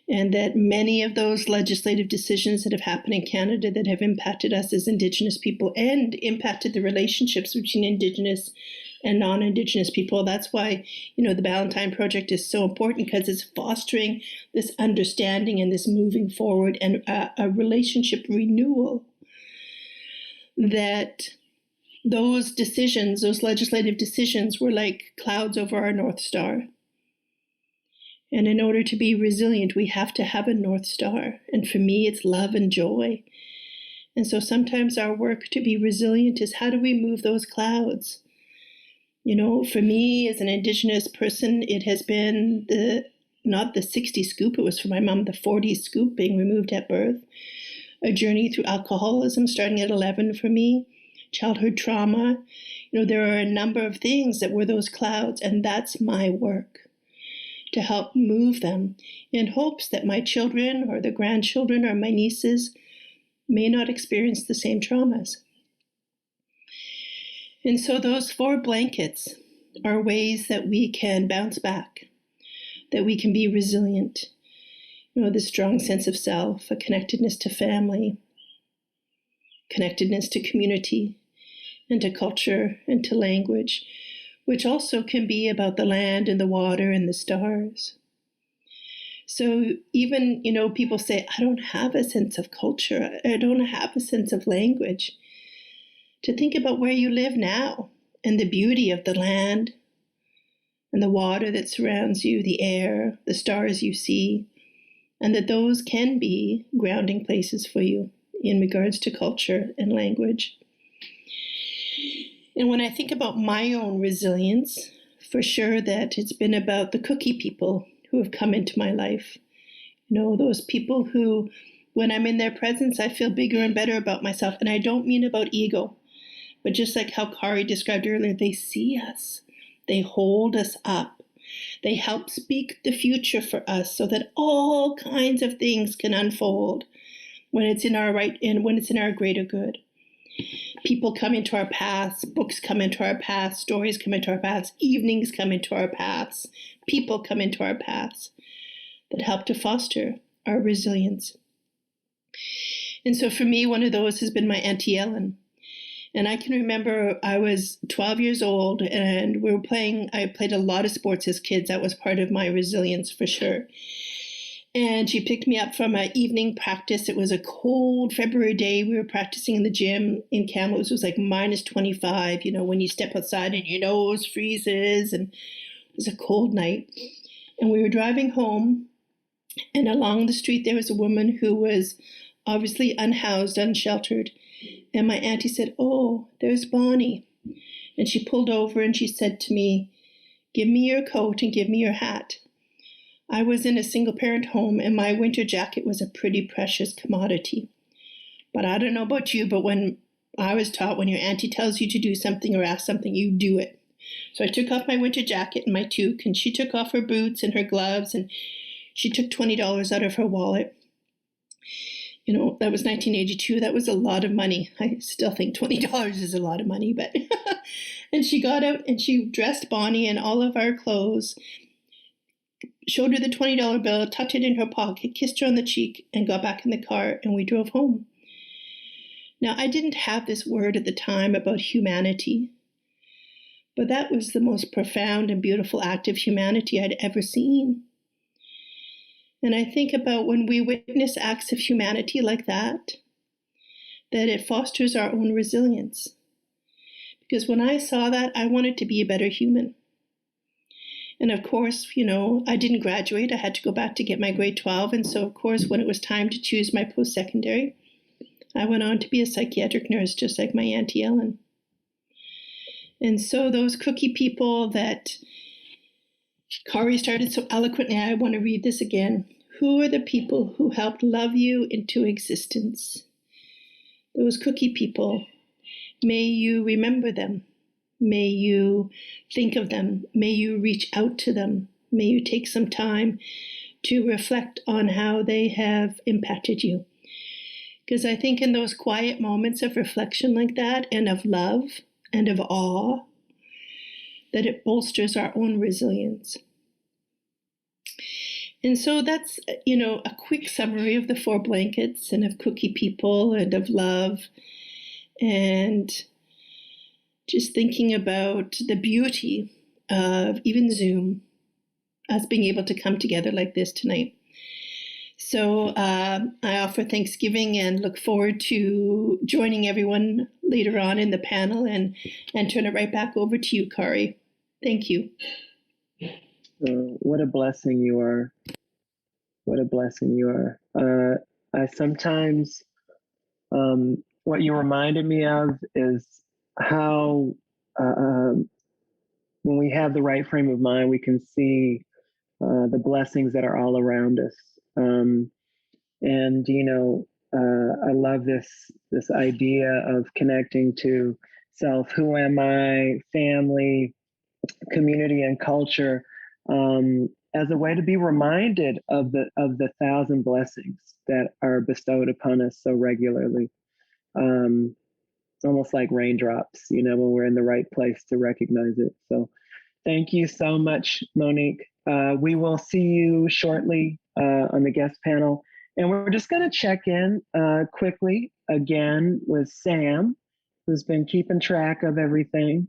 and that many of those legislative decisions that have happened in Canada that have impacted us as Indigenous people and impacted the relationships between Indigenous and non-Indigenous people. That's why, the Ballantine Project is so important, because it's fostering this understanding and this moving forward and a relationship renewal. That those decisions, those legislative decisions, were like clouds over our North Star. And in order to be resilient, we have to have a North Star. And for me, it's love and joy. And so sometimes our work to be resilient is, how do we move those clouds? For me as an Indigenous person, it has been not the 60 scoop, it was for my mom, the 40 scoop, being removed at birth. A journey through alcoholism starting at 11 for me, childhood trauma. There are a number of things that were those clouds, and that's my work, to help move them in hopes that my children or the grandchildren or my nieces may not experience the same traumas. And so those 4 blankets are ways that we can bounce back, that we can be resilient. The strong sense of self, a connectedness to family, connectedness to community, and to culture and to language, which also can be about the land and the water and the stars. So even, people say, I don't have a sense of culture. I don't have a sense of language. To think about where you live now and the beauty of the land and the water that surrounds you, the air, the stars you see, and that those can be grounding places for you in regards to culture and language. And when I think about my own resilience, for sure that it's been about the cookie people who have come into my life. Those people who, when I'm in their presence, I feel bigger and better about myself. And I don't mean about ego, but just like how Kari described earlier, they see us. They hold us up. They help speak the future for us so that all kinds of things can unfold when it's in our right and when it's in our greater good. People come into our paths, books come into our paths, stories come into our paths, evenings come into our paths, people come into our paths that help to foster our resilience. And so for me, one of those has been my Auntie Ellen. And I can remember I was 12 years old and I played a lot of sports as kids. That was part of my resilience for sure. And she picked me up from an evening practice. It was a cold February day. We were practicing in the gym in Kamloops. It was like minus 25, when you step outside and your nose freezes. And it was a cold night. And we were driving home. And along the street, there was a woman who was obviously unhoused, unsheltered. And my auntie said, "Oh, there's Bonnie." And she pulled over and she said to me, "Give me your coat and give me your hat." I was in a single-parent home, and my winter jacket was a pretty precious commodity. But I don't know about you, but when I was taught when your auntie tells you to do something or ask something, you do it. So I took off my winter jacket and my toque, and she took off her boots and her gloves, and she took $20 out of her wallet. That was 1982. That was a lot of money. I still think $20 is a lot of money, but and she got out and she dressed Bonnie in all of our clothes, showed her the $20 bill, tucked it in her pocket, kissed her on the cheek, and got back in the car, and we drove home. Now, I didn't have this word at the time about humanity, but that was the most profound and beautiful act of humanity I'd ever seen. And I think about when we witness acts of humanity like that it fosters our own resilience. Because when I saw that, I wanted to be a better human. And of course, I didn't graduate. I had to go back to get my grade 12. And so, of course, when it was time to choose my post-secondary, I went on to be a psychiatric nurse, just like my Auntie Ellen. And so those cookie people that Kari started so eloquently, I want to read this again. Who are the people who helped love you into existence? Those cookie people. May you remember them. May you think of them. May you reach out to them. May you take some time to reflect on how they have impacted you. Because I think in those quiet moments of reflection like that, and of love and of awe, that it bolsters our own resilience. And so that's, a quick summary of the 4 blankets and of cookie people and of love, and just thinking about the beauty of even Zoom, us being able to come together like this tonight. So I offer thanksgiving and look forward to joining everyone later on in the panel and turn it right back over to you, Kari. Thank you. What a blessing you are. What a blessing you are. I sometimes, what you reminded me of is how when we have the right frame of mind, we can see the blessings that are all around us. I love this idea of connecting to self, who am I, family, community, and culture, as a way to be reminded of the 1,000 blessings that are bestowed upon us so regularly. It's almost like raindrops, when we're in the right place to recognize it. So thank you so much, Monique. We will see you shortly on the guest panel. And we're just going to check in quickly again with Sam. who's been keeping track of everything.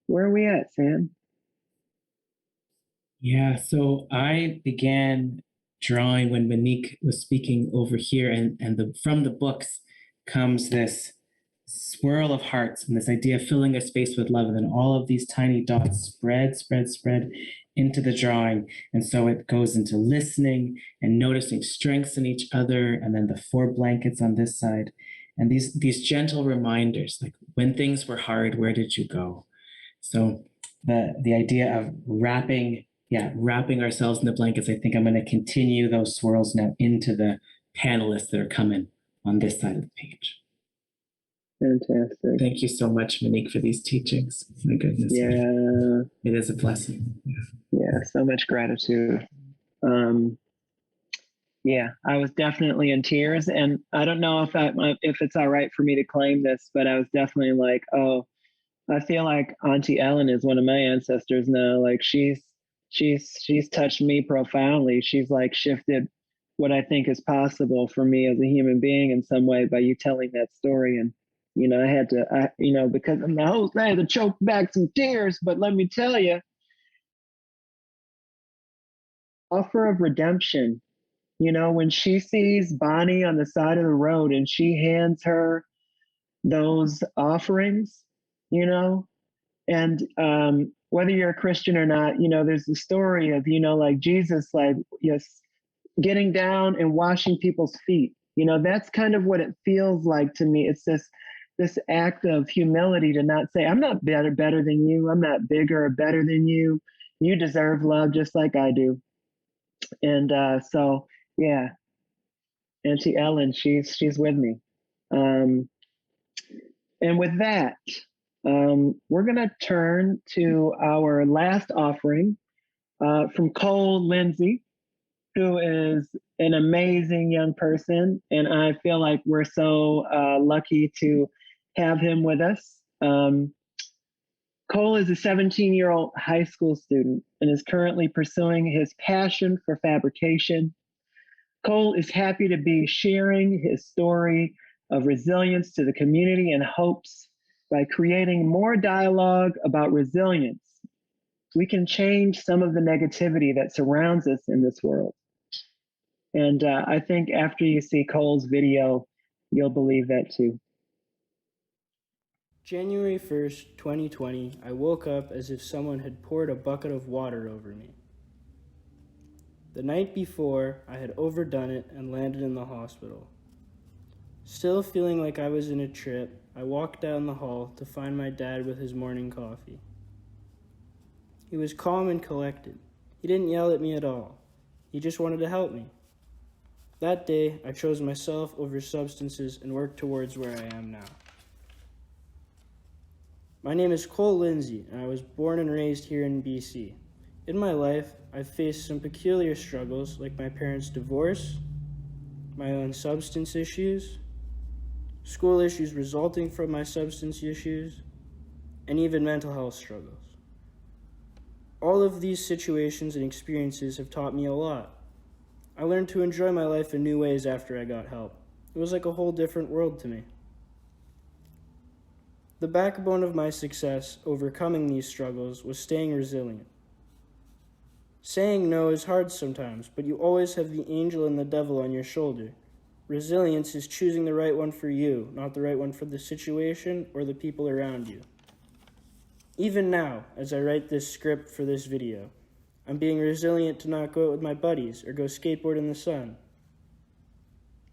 Where are we at, Sam? Yeah, so I began drawing when Monique was speaking over here, and from the books comes this swirl of hearts and this idea of filling a space with love, and then all of these tiny dots spread into the drawing. And so it goes into listening and noticing strengths in each other, and then the 4 blankets on this side. And these gentle reminders, like when things were hard, where did you go? So the idea of wrapping ourselves in the blankets, I think I'm going to continue those swirls now into the panelists that are coming on this side of the page. Fantastic. Thank you so much, Monique, for these teachings. My goodness. Yeah. It is a blessing. Yeah, so much gratitude. Yeah, I was definitely in tears, and I don't know if it's all right for me to claim this, but I was definitely like, oh, I feel like Auntie Ellen is one of my ancestors now. Like she's touched me profoundly. She's like shifted what I think is possible for me as a human being in some way by you telling that story. And I had to, because I'm the host, I had to choke back some tears. But let me tell you, offer of redemption. When she sees Bonnie on the side of the road and she hands her those offerings, and whether you're a Christian or not, there's the story of, like Jesus, like, yes, getting down and washing people's feet. That's kind of what it feels like to me. It's this act of humility to not say, I'm not better than you. I'm not bigger or better than you. You deserve love just like I do. And so, yeah, Auntie Ellen, she's with me. And with that, we're going to turn to our last offering from Cole Lindsay, who is an amazing young person. And I feel like we're so lucky to have him with us. Cole is a 17-year-old high school student and is currently pursuing his passion for fabrication. Cole is happy to be sharing his story of resilience to the community and hopes by creating more dialogue about resilience, we can change some of the negativity that surrounds us in this world. And I think after you see Cole's video, you'll believe that too. January 1st, 2020, I woke up as if someone had poured a bucket of water over me. The night before, I had overdone it and landed in the hospital. Still feeling like I was in a trip, I walked down the hall to find my dad with his morning coffee. He was calm and collected. He didn't yell at me at all. He just wanted to help me. That day, I chose myself over substances and worked towards where I am now. My name is Cole Lindsay, and I was born and raised here in BC. In my life, I've faced some peculiar struggles like my parents' divorce, my own substance issues, school issues resulting from my substance issues, and even mental health struggles. All of these situations and experiences have taught me a lot. I learned to enjoy my life in new ways after I got help. It was like a whole different world to me. The backbone of my success overcoming these struggles was staying resilient. Saying no is hard sometimes, but you always have the angel and the devil on your shoulder. Resilience is choosing the right one for you, not the right one for the situation or the people around you. Even now, as I write this script for this video, I'm being resilient to not go out with my buddies or go skateboard in the sun.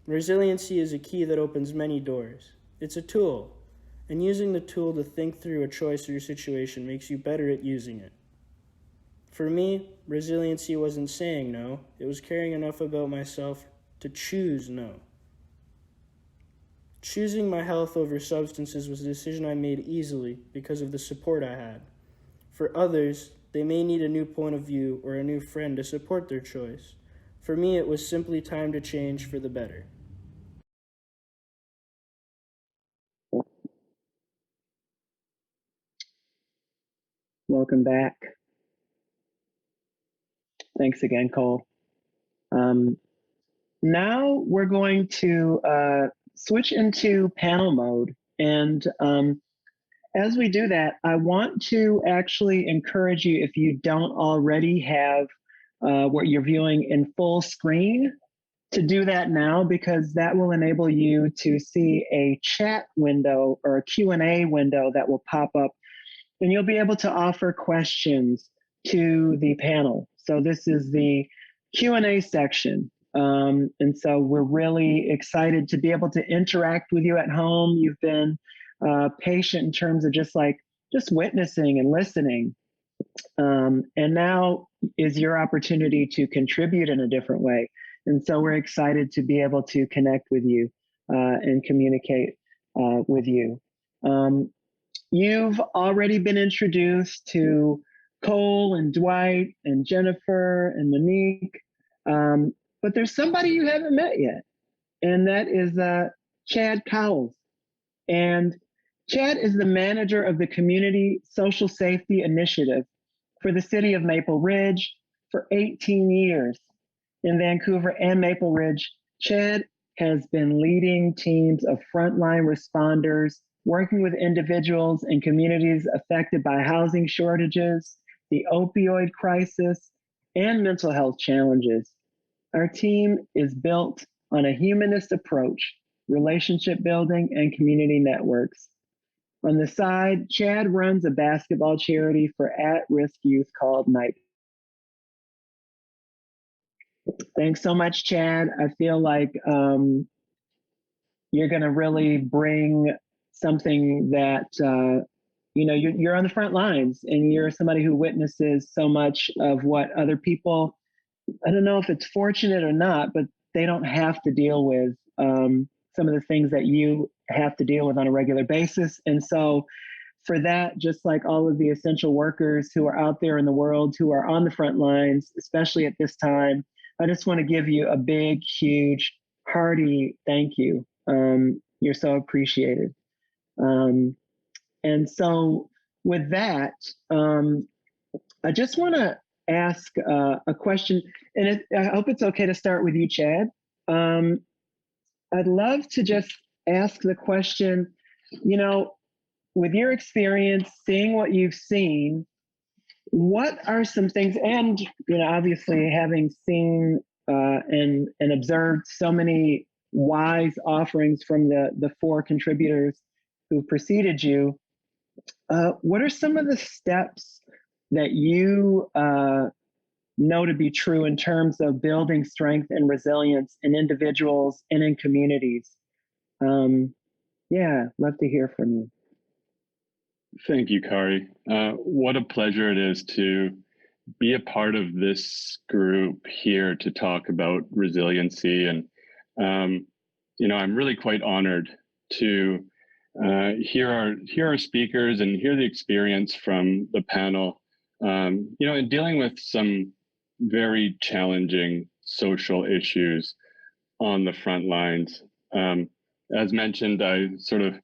Resiliency is a key that opens many doors. It's a tool, and using the tool to think through a choice or your situation makes you better at using it. For me, resiliency wasn't saying no, it was caring enough about myself to choose no. Choosing my health over substances was a decision I made easily because of the support I had. For others, they may need a new point of view or a new friend to support their choice. For me, it was simply time to change for the better. Welcome back. Thanks again, Cole. Now we're going to switch into panel mode, And as we do that, I want to actually encourage you, if you don't already have what you're viewing in full screen, to do that now, because that will enable you to see a chat window or a Q&A window that will pop up, and you'll be able to offer questions to the panel. So this is the Q&A section. And so we're really excited to be able to interact with you at home. You've been patient in terms of just witnessing and listening. And now is your opportunity to contribute in a different way. And so we're excited to be able to connect with you and communicate with you. You've already been introduced to Cole and Dwight and Jennifer and Monique, but there's somebody you haven't met yet, and that is Chad Cowles. And Chad is the manager of the Community Social Safety Initiative for the city of Maple Ridge for 18 years. In Vancouver and Maple Ridge, Chad has been leading teams of frontline responders, working with individuals and communities affected by housing shortages, the opioid crisis, and mental health challenges. Our team is built on a humanist approach, relationship building, and community networks. On the side, Chad runs a basketball charity for at-risk youth called Night. Thanks so much, Chad. I feel like you're going to really bring something that, you're on the front lines, and you're somebody who witnesses so much of what other people, I don't know if it's fortunate or not, but they don't have to deal with some of the things that you have to deal with on a regular basis. And so for that, just like all of the essential workers who are out there in the world, who are on the front lines, especially at this time, I just want to give you a big, huge, hearty thank you. You're so appreciated. And so with that, I just want to ask a question, and I hope it's okay to start with you, Chad. I'd love to just ask the question, with your experience, seeing what you've seen, what are some things, and obviously having seen and observed so many wise offerings from the four contributors who preceded you, what are some of the steps that you know to be true in terms of building strength and resilience in individuals and in communities? Love to hear from you. Thank you, Kari. What a pleasure it is to be a part of this group here to talk about resiliency. And, I'm really quite honored to hear our speakers and hear the experience from the panel, in dealing with some very challenging social issues on the front lines. As mentioned, I sort of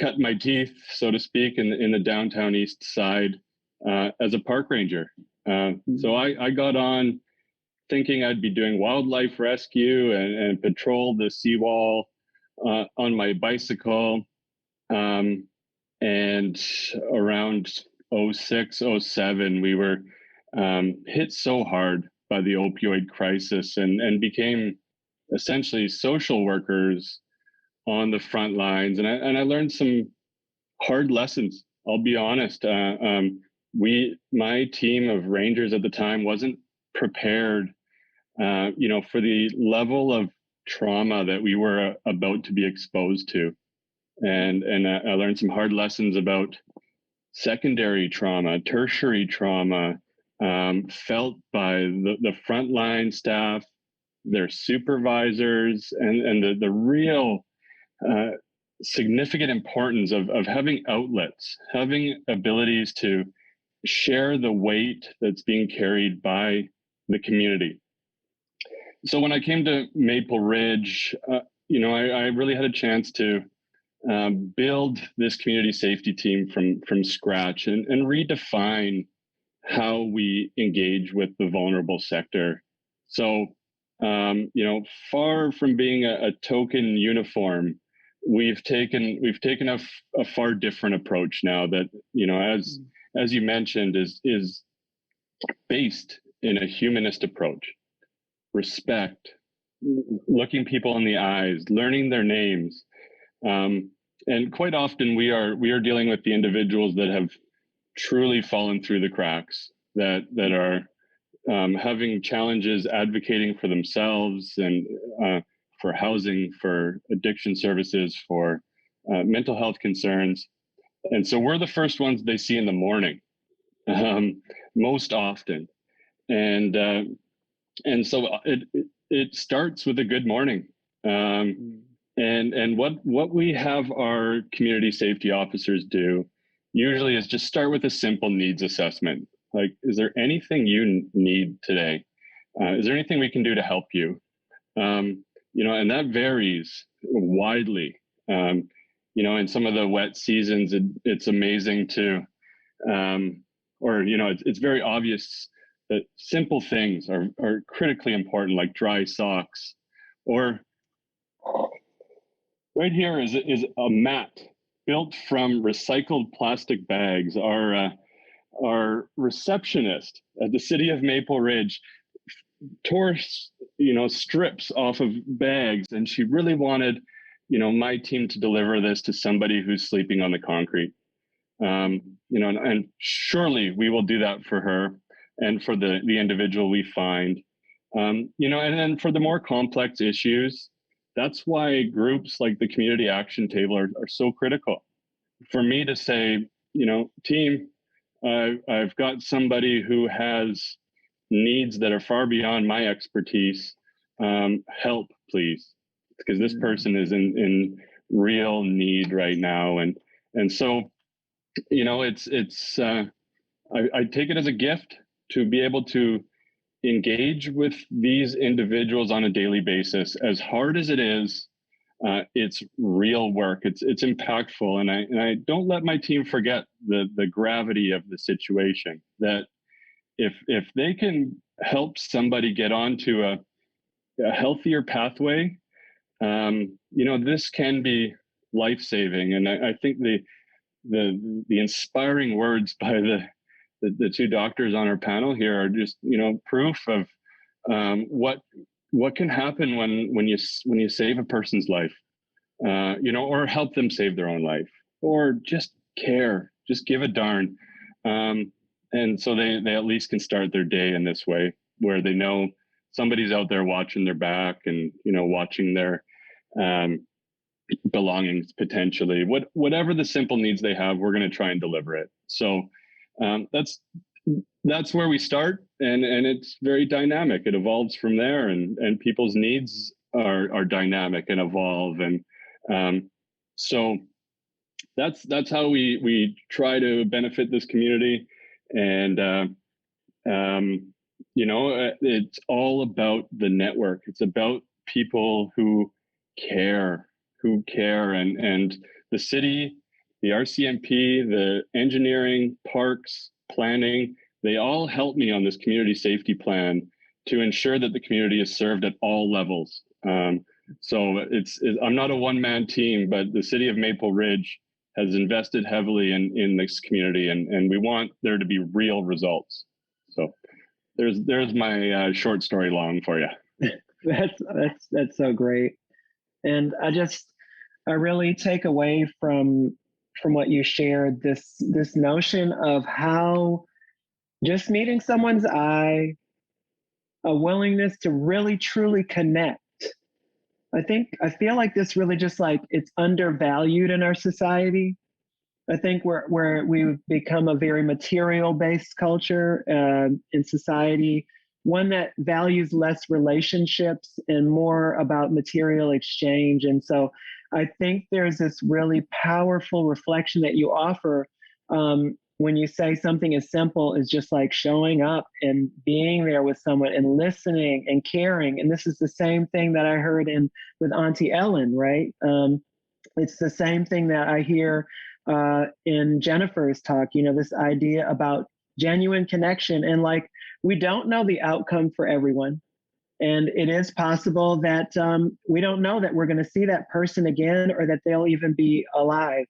cut my teeth, so to speak, in the downtown east side as a park ranger. So I got on thinking I'd be doing wildlife rescue and patrol the seawall on my bicycle. And around 06, 07, we were hit so hard by the opioid crisis and became essentially social workers on the front lines. And I learned some hard lessons, I'll be honest. My team of rangers at the time wasn't prepared, for the level of trauma that we were about to be exposed to. And I learned some hard lessons about secondary trauma, tertiary trauma, felt by the frontline staff, their supervisors, and the real significant importance of having outlets, having abilities to share the weight that's being carried by the community. So when I came to Maple Ridge, I really had a chance to build this community safety team from scratch and redefine how we engage with the vulnerable sector. So, far from being a token uniform, we've taken a far different approach now that, as you mentioned, is based in a humanist approach, respect, looking people in the eyes, learning their names. And quite often we are dealing with the individuals that have truly fallen through the cracks, that are having challenges advocating for themselves and for housing, for addiction services, for mental health concerns. And so we're the first ones they see in the morning, most often. And so it starts with a good morning. And what we have our community safety officers do usually is just start with a simple needs assessment. Like, is there anything you need today? Is there anything we can do to help you? And that varies widely. In some of the wet seasons, it's amazing to, it's very obvious that simple things are critically important, like dry socks. Or right here is a mat built from recycled plastic bags. Our receptionist at the City of Maple Ridge tore strips off of bags, and she really wanted my team to deliver this to somebody who's sleeping on the concrete. And surely we will do that for her and for the individual we find. And then for the more complex issues, that's why groups like the Community Action Table are so critical. For me to say, team, I've got somebody who has needs that are far beyond my expertise. Help, please, because this person is in real need right now. And so, I take it as a gift to be able to engage with these individuals on a daily basis. As hard as it is, it's real work. It's impactful, and I don't let my team forget the gravity of the situation. That if they can help somebody get onto a healthier pathway, this can be life-saving. And I think the inspiring words by the two doctors on our panel here are just proof of what can happen when you save a person's life, or help them save their own life, or just care, just give a darn. And so they at least can start their day in this way, where they know somebody's out there watching their back and watching their belongings potentially. Whatever the simple needs they have, we're going to try and deliver it. So that's where we start, and it's very dynamic. It evolves from there, and people's needs are dynamic and evolve, and so that's how we try to benefit this community. And it's all about the network. It's about people who care, and the city, the RCMP, the engineering, parks, planning, they all help me on this community safety plan to ensure that the community is served at all levels. So I'm not a one-man team, but the City of Maple Ridge has invested heavily in this community, and we want there to be real results. So there's my short story long for you. That's so great. And I really take away from what you shared, this notion of how just meeting someone's eye, a willingness to really truly connect. I feel like this really just it's undervalued in our society. I think where we've become a very material-based culture in society, one that values less relationships and more about material exchange. And so I think there's this really powerful reflection that you offer when you say something as simple as just showing up and being there with someone and listening and caring. And this is the same thing that I heard with Auntie Ellen, right? It's the same thing that I hear in Jennifer's talk, this idea about genuine connection. And we don't know the outcome for everyone. And it is possible that we don't know that we're going to see that person again or that they'll even be alive.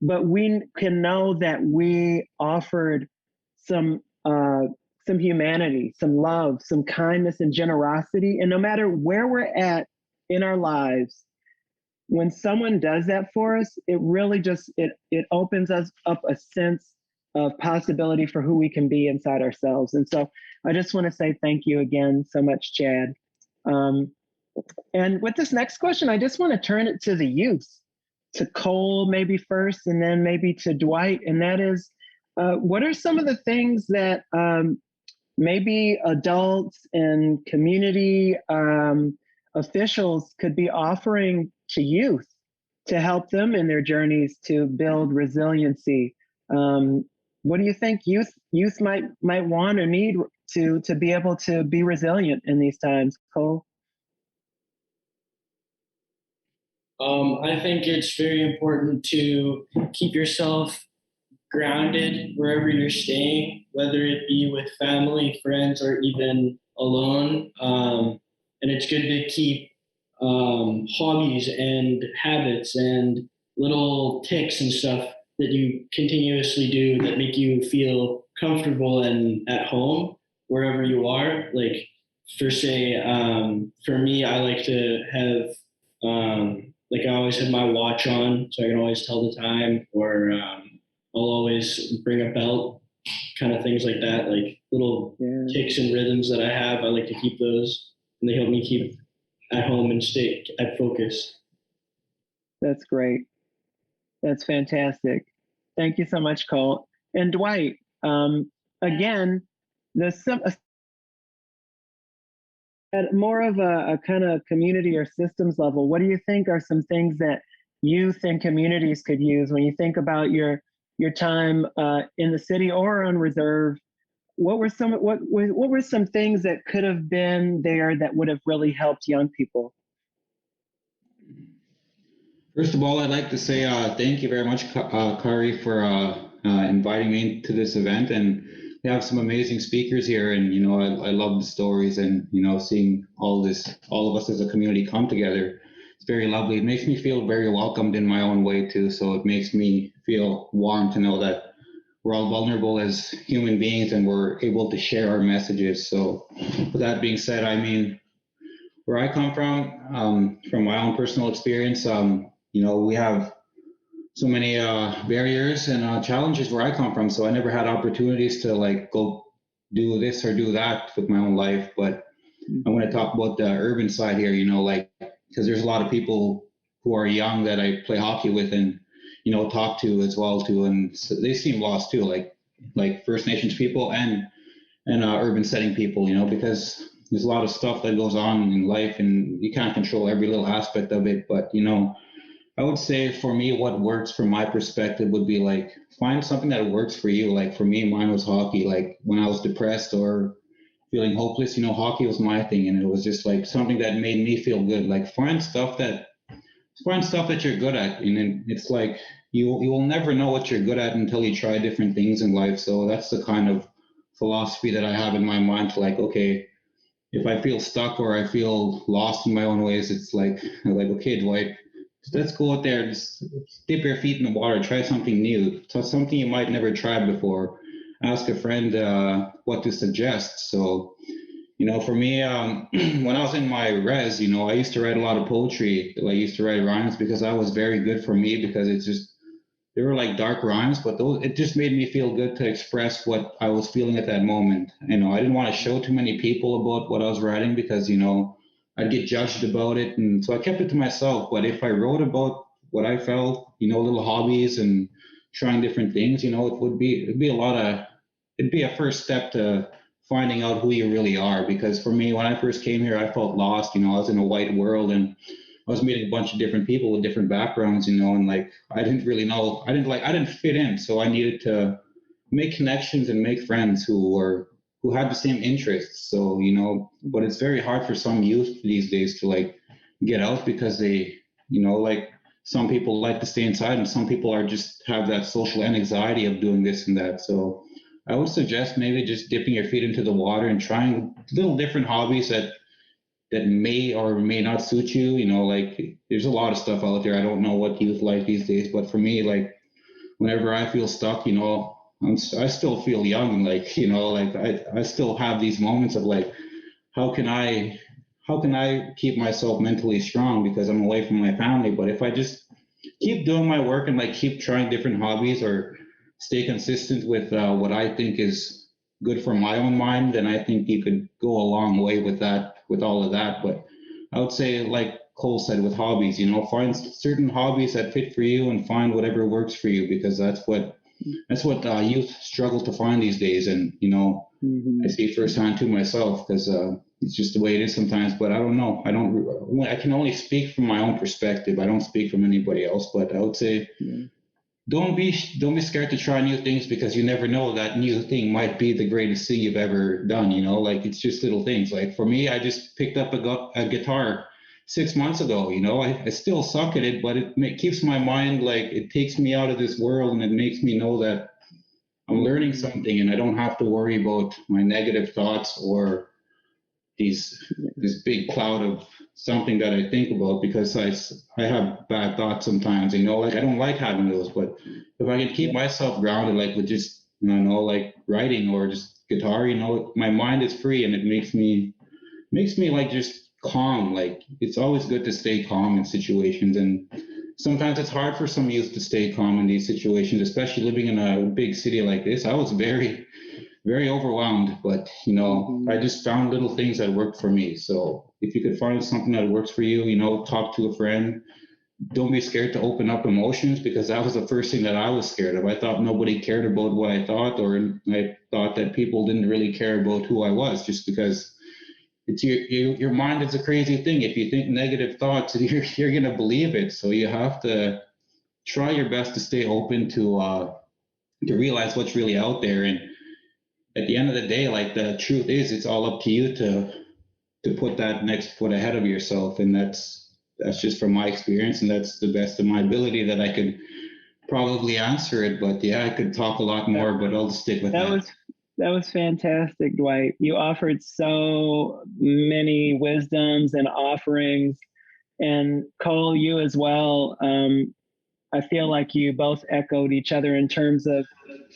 But we can know that we offered some humanity, some love, some kindness and generosity. And no matter where we're at in our lives, when someone does that for us, it really just it opens us up a sense of possibility for who we can be inside ourselves. And so I just want to say thank you again so much, Chad. And with this next question, I just want to turn it to the youth, to Cole maybe first, and then maybe to Dwight. And that is, what are some of the things that maybe adults and community officials could be offering to youth to help them in their journeys to build resiliency? What do you think youth might want or need to be able to be resilient in these times, Cole? I think it's very important to keep yourself grounded wherever you're staying, whether it be with family, friends, or even alone. And it's good to keep hobbies and habits and little tics and stuff that you continuously do that make you feel comfortable and at home wherever you are. Like for me, I like to have like I always have my watch on so I can always tell the time, or I'll always bring a belt, kind of things like that, like little ticks and rhythms that I have. I like to keep those, and they help me keep at home and stay at focus. That's great. That's fantastic. Thank you so much, Cole. And Dwight, again, at more of a kind of community or systems level, what do you think are some things that youth and communities could use when you think about your time in the city or on reserve? What were some things that could have been there that would have really helped young people? First of all, I'd like to say thank you very much, Kari, for inviting me to this event. And we have some amazing speakers here, and I love the stories, and seeing all of us as a community come together. It's very lovely. It makes me feel very welcomed in my own way too. So it makes me feel warm to know that we're all vulnerable as human beings and we're able to share our messages. So with that being said, I mean, where I come from my own personal experience, we have so many barriers and challenges where I come from. So I never had opportunities to like go do this or do that with my own life. But I want to talk about the urban side here, because there's a lot of people who are young that I play hockey with and, talk to as well too. And so they seem lost too, like First Nations people and urban setting people, because there's a lot of stuff that goes on in life and you can't control every little aspect of it. But, I would say for me, what works from my perspective would be like, find something that works for you. Like for me, mine was hockey. Like when I was depressed or feeling hopeless, hockey was my thing. And it was just like something that made me feel good. Like find stuff that you're good at. And it's like, you will never know what you're good at until you try different things in life. So that's the kind of philosophy that I have in my mind to like, okay, if I feel stuck or I feel lost in my own ways, it's like, okay, Dwight, let's go out there, just dip your feet in the water, try something new, something you might never tried before. Ask a friend what to suggest. So, for me, when I was in my res, I used to write a lot of poetry. I used to write rhymes because that was very good for me because they were like dark rhymes, but it just made me feel good to express what I was feeling at that moment. I didn't want to show too many people about what I was writing because, I'd get judged about it. And so I kept it to myself. But if I wrote about what I felt, little hobbies and trying different things, it'd be a first step to finding out who you really are. Because for me, when I first came here, I felt lost. I was in a white world and I was meeting a bunch of different people with different backgrounds, and like, I didn't really know, I didn't fit in. So I needed to make connections and make friends who had the same interests. So, but it's very hard for some youth these days to like get out because they, like some people like to stay inside and some people have that social anxiety of doing this and that. So I would suggest maybe just dipping your feet into the water and trying little different hobbies that that may or may not suit you. You know, like there's a lot of stuff out there. I don't know what youth like these days, but for me, like whenever I feel stuck, you know, I still feel young. Like, you know, like I still have these moments of like, how can I keep myself mentally strong because I'm away from my family? But if I just keep doing my work and like keep trying different hobbies or stay consistent with what I think is good for my own mind, then I think you could go a long way with that, with all of that. But I would say, like Cole said, with hobbies, you know, find certain hobbies that fit for you and find whatever works for you, because that's what youth struggle to find these days. And, you know, I see firsthand to myself because it's just the way it is sometimes. But I don't know. I can only speak from my own perspective. I don't speak from anybody else. But I would say, don't be scared to try new things, because you never know, that new thing might be the greatest thing you've ever done. You know, like it's just little things. Like for me, I just picked up a guitar 6 months ago. You know, I still suck at it, but it keeps my mind, like it takes me out of this world, and it makes me know that I'm learning something, and I don't have to worry about my negative thoughts or this big cloud of something that I think about, because I have bad thoughts sometimes, you know, like I don't like having those. But if I can keep myself grounded, like with just, you know, like writing or just guitar, you know, my mind is free, and it makes me like just calm. Like it's always good to stay calm in situations, and sometimes it's hard for some youth to stay calm in these situations, especially living in a big city like this. I was very, very overwhelmed, but you know, I just found little things that worked for me. So if you could find something that works for you, you know, talk to a friend. Don't be scared to open up emotions, because that was the first thing that I was scared of. I thought nobody cared about what I thought, or I thought that people didn't really care about who I was, just because it's your mind is a crazy thing. If you think negative thoughts, you're going to believe it. So you have to try your best to stay open to realize what's really out there. And at the end of the day, like the truth is, it's all up to you to put that next foot ahead of yourself. And that's just from my experience, and that's the best of my ability that I could probably answer it. But yeah, I could talk a lot more, but I'll stick with that. That was fantastic, Dwight. You offered so many wisdoms and offerings, and Cole, you as well. I feel like you both echoed each other in terms of,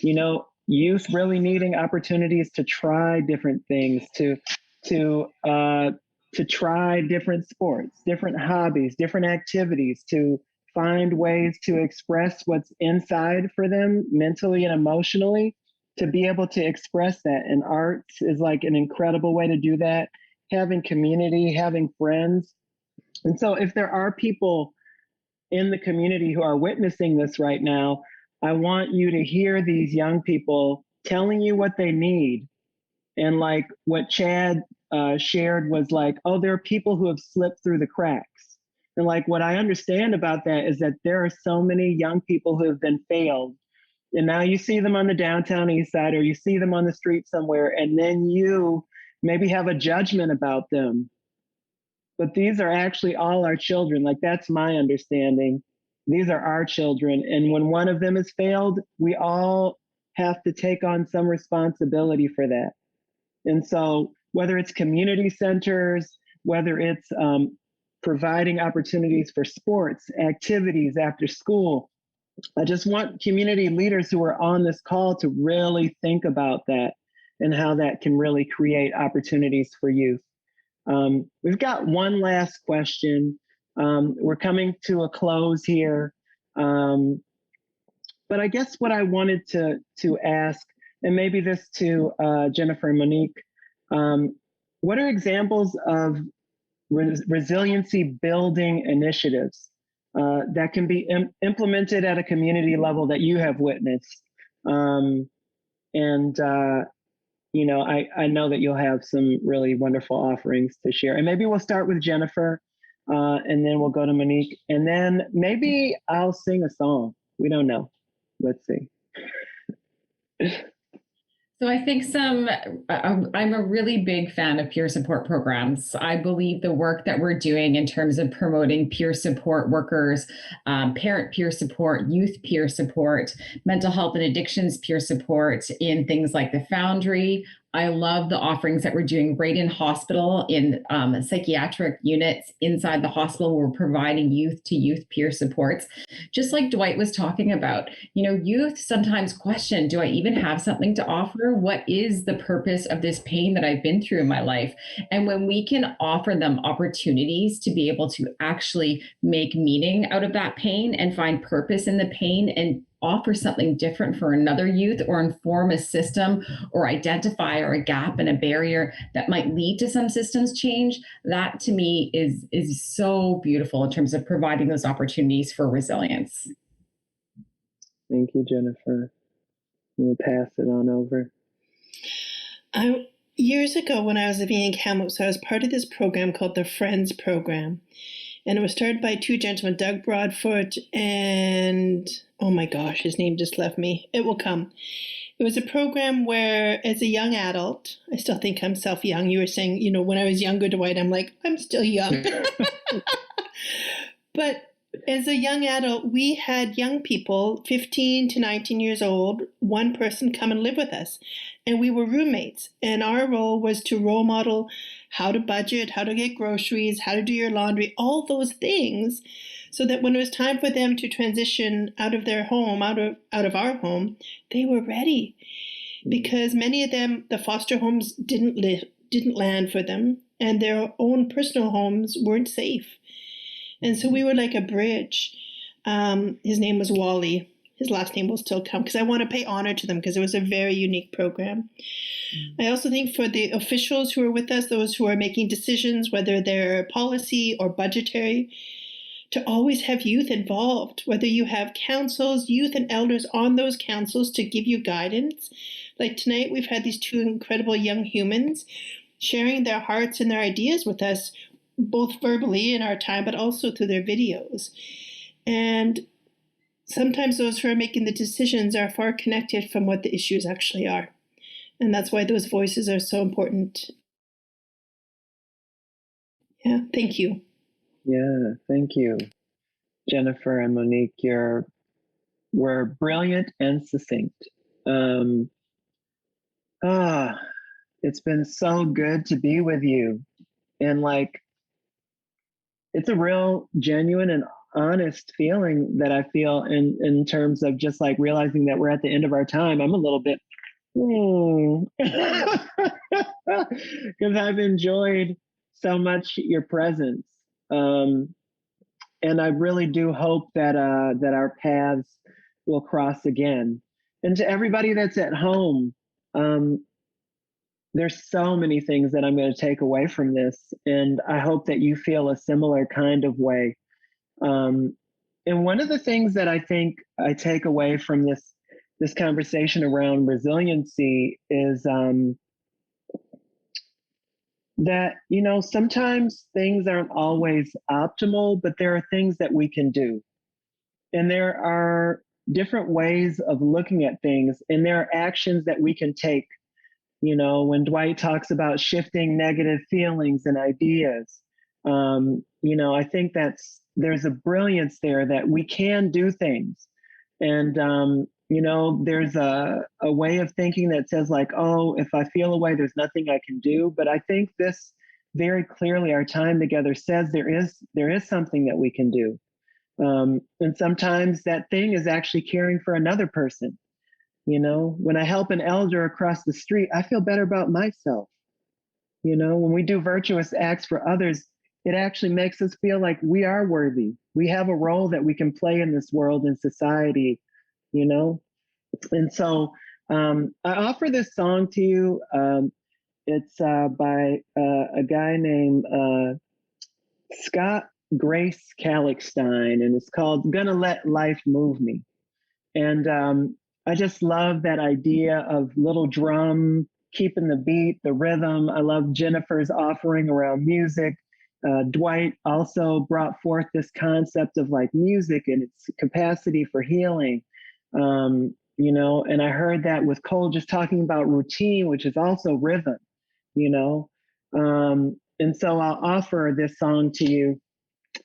you know, youth really needing opportunities to try different things, to try different sports, different hobbies, different activities, to find ways to express what's inside for them mentally and emotionally, to be able to express that. And arts is like an incredible way to do that. Having community, having friends. And so if there are people in the community who are witnessing this right now, I want you to hear these young people telling you what they need. And like what Chad shared was like, oh, there are people who have slipped through the cracks. And like what I understand about that is that there are so many young people who have been failed. And now you see them on the downtown east side, or you see them on the street somewhere, and then you maybe have a judgment about them. But these are actually all our children. Like that's my understanding. These are our children. And when one of them has failed, we all have to take on some responsibility for that. And so whether it's community centers, whether it's providing opportunities for sports, activities after school, I just want community leaders who are on this call to really think about that and how that can really create opportunities for youth. We've got one last question. We're coming to a close here. But I guess what I wanted to ask, and maybe this to Jennifer and Monique, what are examples of resiliency building initiatives that can be implemented at a community level that you have witnessed? You know, I know that you'll have some really wonderful offerings to share. And maybe we'll start with Jennifer, and then we'll go to Monique, and then maybe I'll sing a song. We don't know. Let's see. So I think I'm a really big fan of peer support programs. I believe the work that we're doing in terms of promoting peer support workers, parent peer support, youth peer support, mental health and addictions peer support in things like the Foundry, I love the offerings that we're doing right in hospital, in psychiatric units inside the hospital. We're providing youth to youth peer supports. Just like Dwight was talking about, youth sometimes question, do I even have something to offer? What is the purpose of this pain that I've been through in my life? And when we can offer them opportunities to be able to actually make meaning out of that pain and find purpose in the pain and offer something different for another youth, or inform a system, or identify or a gap and a barrier that might lead to some systems change, that to me is so beautiful in terms of providing those opportunities for resilience. Thank you, Jennifer. We'll pass it on over. Years ago, when I was living in Kamloops, I was part of this program called the Friends Program. And it was started by two gentlemen, Doug Broadfoot and, oh my gosh, his name just left me. It will come. It was a program where, as a young adult, I still think I'm young. You were saying, when I was younger, Dwight, I'm like, I'm still young. But as a young adult, we had young people, 15 to 19 years old, one person come and live with us. And we were roommates. And our role was to role model how to budget, how to get groceries, how to do your laundry, all those things, so that when it was time for them to transition out of their home, out of our home, they were ready. Because many of them, the foster homes didn't land for them, and their own personal homes weren't safe. And so we were like a bridge. His name was Wally. His last name will still come, because I want to pay honor to them, because it was a very unique program. I also think for the officials who are with us, those who are making decisions, whether they're policy or budgetary, to always have youth involved, whether you have councils, youth and elders on those councils to give you guidance. Like tonight, we've had these two incredible young humans sharing their hearts and their ideas with us, both verbally in our time, but also through their videos. And sometimes those who are making the decisions are far connected from what the issues actually are. And that's why those voices are so important. Yeah, thank you. Yeah, thank you. Jennifer and Monique, were brilliant and succinct. It's been so good to be with you. And it's a real genuine and honest feeling that I feel in terms of just realizing that we're at the end of our time. I'm a little bit, because I've enjoyed so much your presence. And I really do hope that our paths will cross again. And to everybody that's at home, there's so many things that I'm going to take away from this, and I hope that you feel a similar kind of way. And one of the things that I think I take away from this conversation around resiliency is that, sometimes things aren't always optimal, but there are things that we can do. And there are different ways of looking at things, and there are actions that we can take. When Dwight talks about shifting negative feelings and ideas, I think there's a brilliance there that we can do things. And, there's a way of thinking that says if I feel a way, there's nothing I can do. But I think this very clearly, our time together says there is something that we can do. And sometimes that thing is actually caring for another person. When I help an elder across the street, I feel better about myself. When we do virtuous acts for others, it actually makes us feel like we are worthy. We have a role that we can play in this world and society, And so I offer this song to you. It's by a guy named Scott Grace Kallichstein, and it's called Gonna Let Life Move Me. And I just love that idea of little drum, keeping the beat, the rhythm. I love Jennifer's offering around music. Dwight also brought forth this concept of music and its capacity for healing. And I heard that with Cole just talking about routine, which is also rhythm, and so I'll offer this song to you.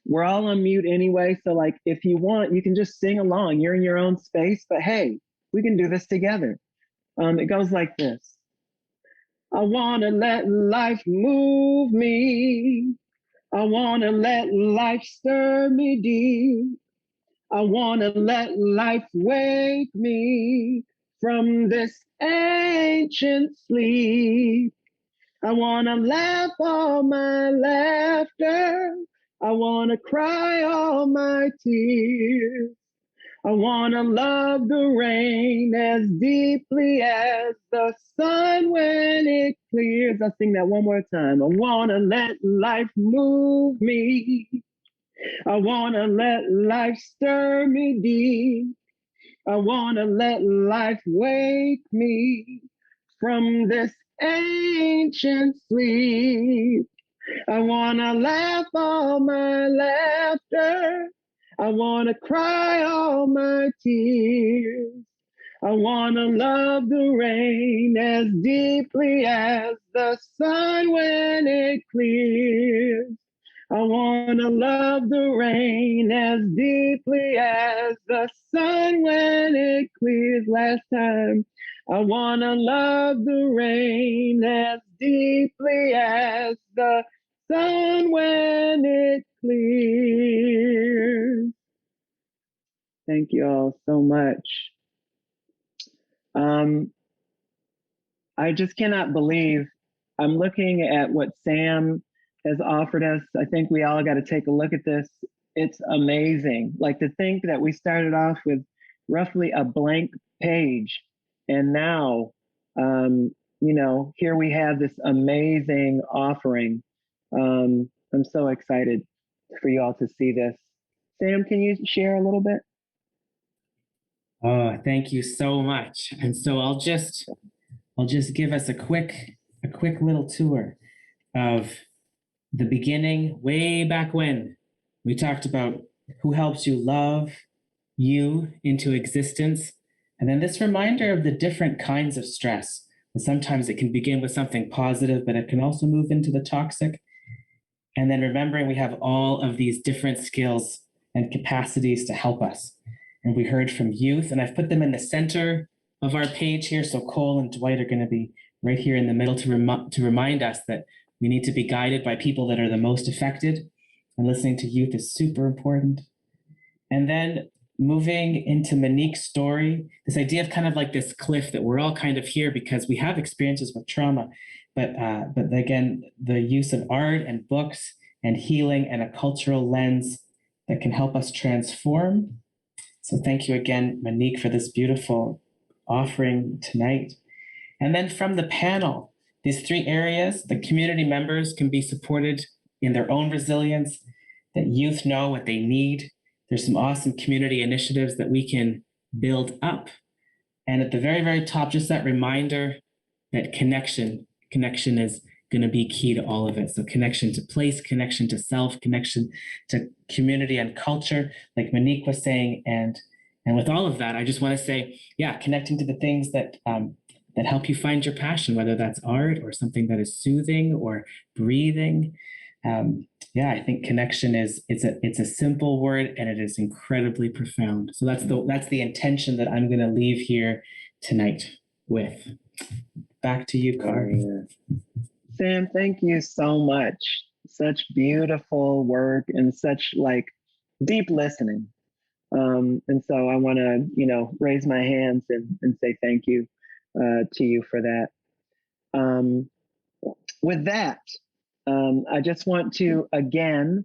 We're all on mute anyway, so if you want, you can just sing along. You're in your own space, but hey, we can do this together. It goes like this. I want to let life move me. I want to let life stir me deep. I want to let life wake me from this ancient sleep. I want to laugh all my laughter. I want to cry all my tears. I want to love the rain as deeply as the sun when it clears. I'll sing that one more time. I want to let life move me. I want to let life stir me deep. I want to let life wake me from this ancient sleep. I want to laugh all my laughter. I want to cry all my tears. I want to love the rain as deeply as the sun when it clears. I want to love the rain as deeply as the sun when it clears. Last time. I want to love the rain as deeply as the sun when it clears. Thank you all so much. I just cannot believe I'm looking at what Sam has offered us. I think we all got to take a look at this. It's amazing. Like to think that we started off with roughly a blank page, and now, here we have this amazing offering. I'm so excited for you all to see this. Sam, can you share a little bit? Oh, thank you so much. And so I'll just give us a quick little tour of the beginning, way back when we talked about who helps you love you into existence. And then this reminder of the different kinds of stress. And sometimes it can begin with something positive, but it can also move into the toxic. And then remembering we have all of these different skills and capacities to help us. And we heard from youth, and I've put them in the center of our page here. So Cole and Dwight are going to be right here in the middle to remind us that we need to be guided by people that are the most affected. And listening to youth is super important. And then moving into Monique's story, this idea of kind of like this cliff that we're all kind of here because we have experiences with trauma. But again, the use of art and books and healing and a cultural lens that can help us transform. So thank you again, Monique, for this beautiful offering tonight. And then from the panel, these three areas, the community members can be supported in their own resilience, that youth know what they need. There's some awesome community initiatives that we can build up. And at the very, very top, just that reminder that connection is going to be key to all of it. So connection to place, connection to self, connection to community and culture, like Monique was saying. And with all of that, I just want to say, yeah, connecting to the things that that help you find your passion, whether that's art or something that is soothing or breathing. I think connection it's a simple word and it is incredibly profound. So that's the intention that I'm going to leave here tonight with. Back to you, Kari. Sam, thank you so much. Such beautiful work and such like deep listening. And so I want to, raise my hands and say thank you to you for that. With that, I just want to again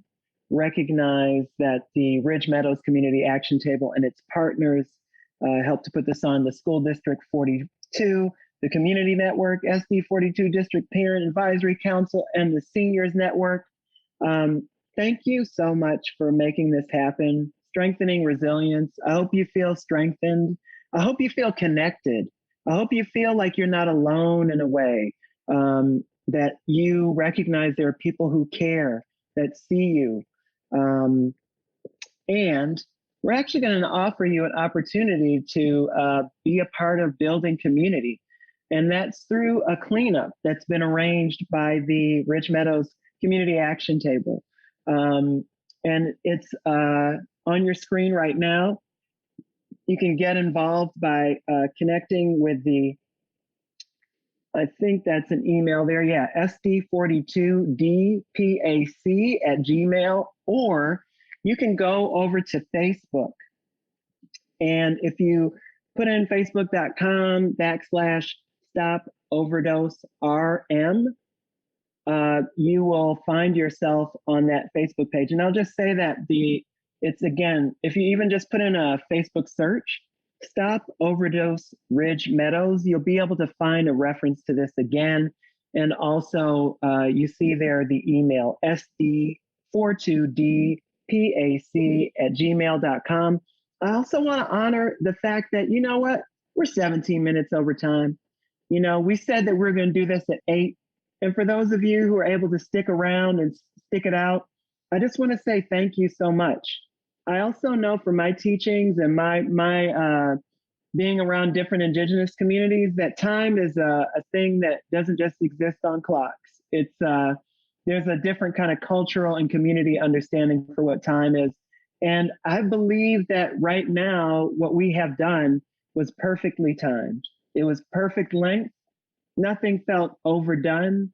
recognize that the Ridge Meadows Community Action Table and its partners helped to put this on. The School District 42, the Community Network, SD 42 District Parent Advisory Council, and the Seniors Network. Thank you so much for making this happen, strengthening resilience. I hope you feel strengthened. I hope you feel connected. I hope you feel like you're not alone in a way, that you recognize there are people who care, that see you. And we're actually going to offer you an opportunity to be a part of building community. And that's through a cleanup that's been arranged by the Ridge Meadows Community Action Table. And it's on your screen right now. You can get involved by connecting with the I think that's an email there. Yeah, sd42dpac@gmail, or you can go over to Facebook. And if you put in facebook.com/stop overdose RM, you will find yourself on that Facebook page. And I'll just say that it's again, if you even just put in a Facebook search, Stop Overdose Ridge Meadows, you'll be able to find a reference to this again. And also you see there the email sd42dpac@gmail.com. I also want to honor the fact that, you know what, we're 17 minutes over time. You know, we said that we're going to do this at 8. And for those of you who are able to stick around and stick it out, I just want to say thank you so much. I also know from my teachings and my being around different indigenous communities that time is a thing that doesn't just exist on clocks. It's there's a different kind of cultural and community understanding for what time is. And I believe that right now, what we have done was perfectly timed. It was perfect length. Nothing felt overdone.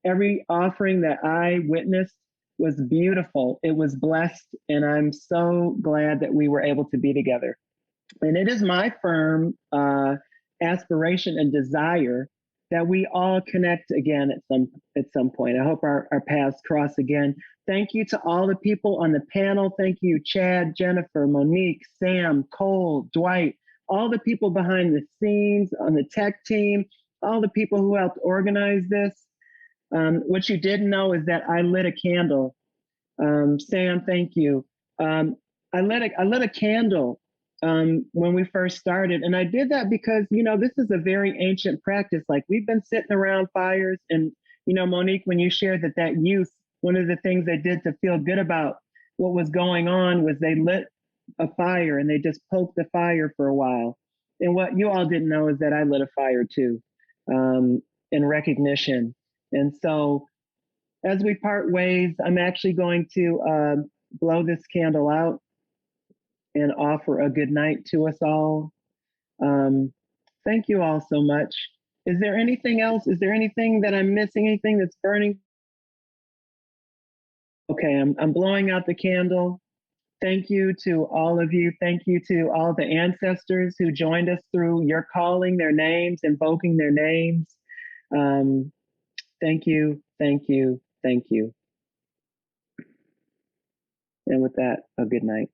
Every offering that I witnessed was beautiful. It was blessed. And I'm so glad that we were able to be together. And it is my firm aspiration and desire that we all connect again at some point. I hope our paths cross again. Thank you to all the people on the panel. Thank you, Chad, Jennifer, Monique, Sam, Cole, Dwight, all the people behind the scenes on the tech team, all the people who helped organize this. What you didn't know is that I lit a candle. Sam, thank you. I lit a candle when we first started. And I did that because, you know, this is a very ancient practice. Like, we've been sitting around fires. And, you know, Monique, when you shared that youth, one of the things they did to feel good about what was going on was they lit a fire and they just poked the fire for a while. And what you all didn't know is that I lit a fire too, in recognition. And so as we part ways, I'm actually going to blow this candle out and offer a good night to us all. Thank you all so much. Is there anything else? Is there anything that I'm missing? Anything that's burning? Okay, I'm blowing out the candle. Thank you to all of you. Thank you to all the ancestors who joined us through your calling their names, invoking their names. Thank you, thank you, thank you. And with that, a good night.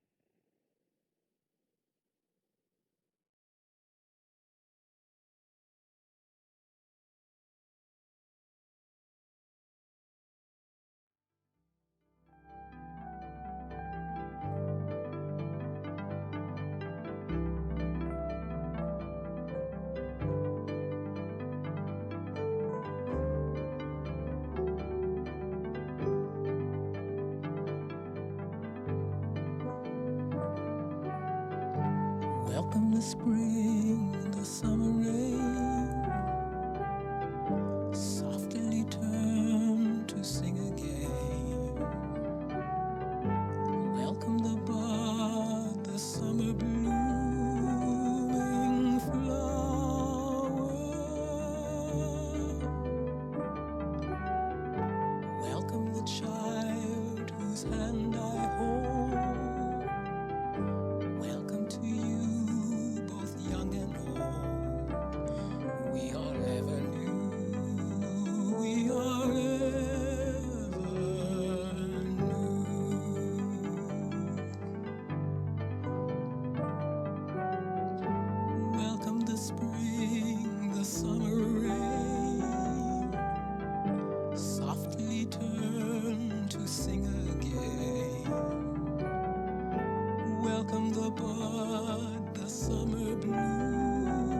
Welcome the spring, the summer rain, softly turn to sing again. Welcome the bud, the summer blooming flower. Welcome the child whose hand I hold. Welcome to you, both young and old. We are ever new. We are ever new. Welcome the spring, the summer rain, softly turn to sing again. Welcome the bud, the summer bloom.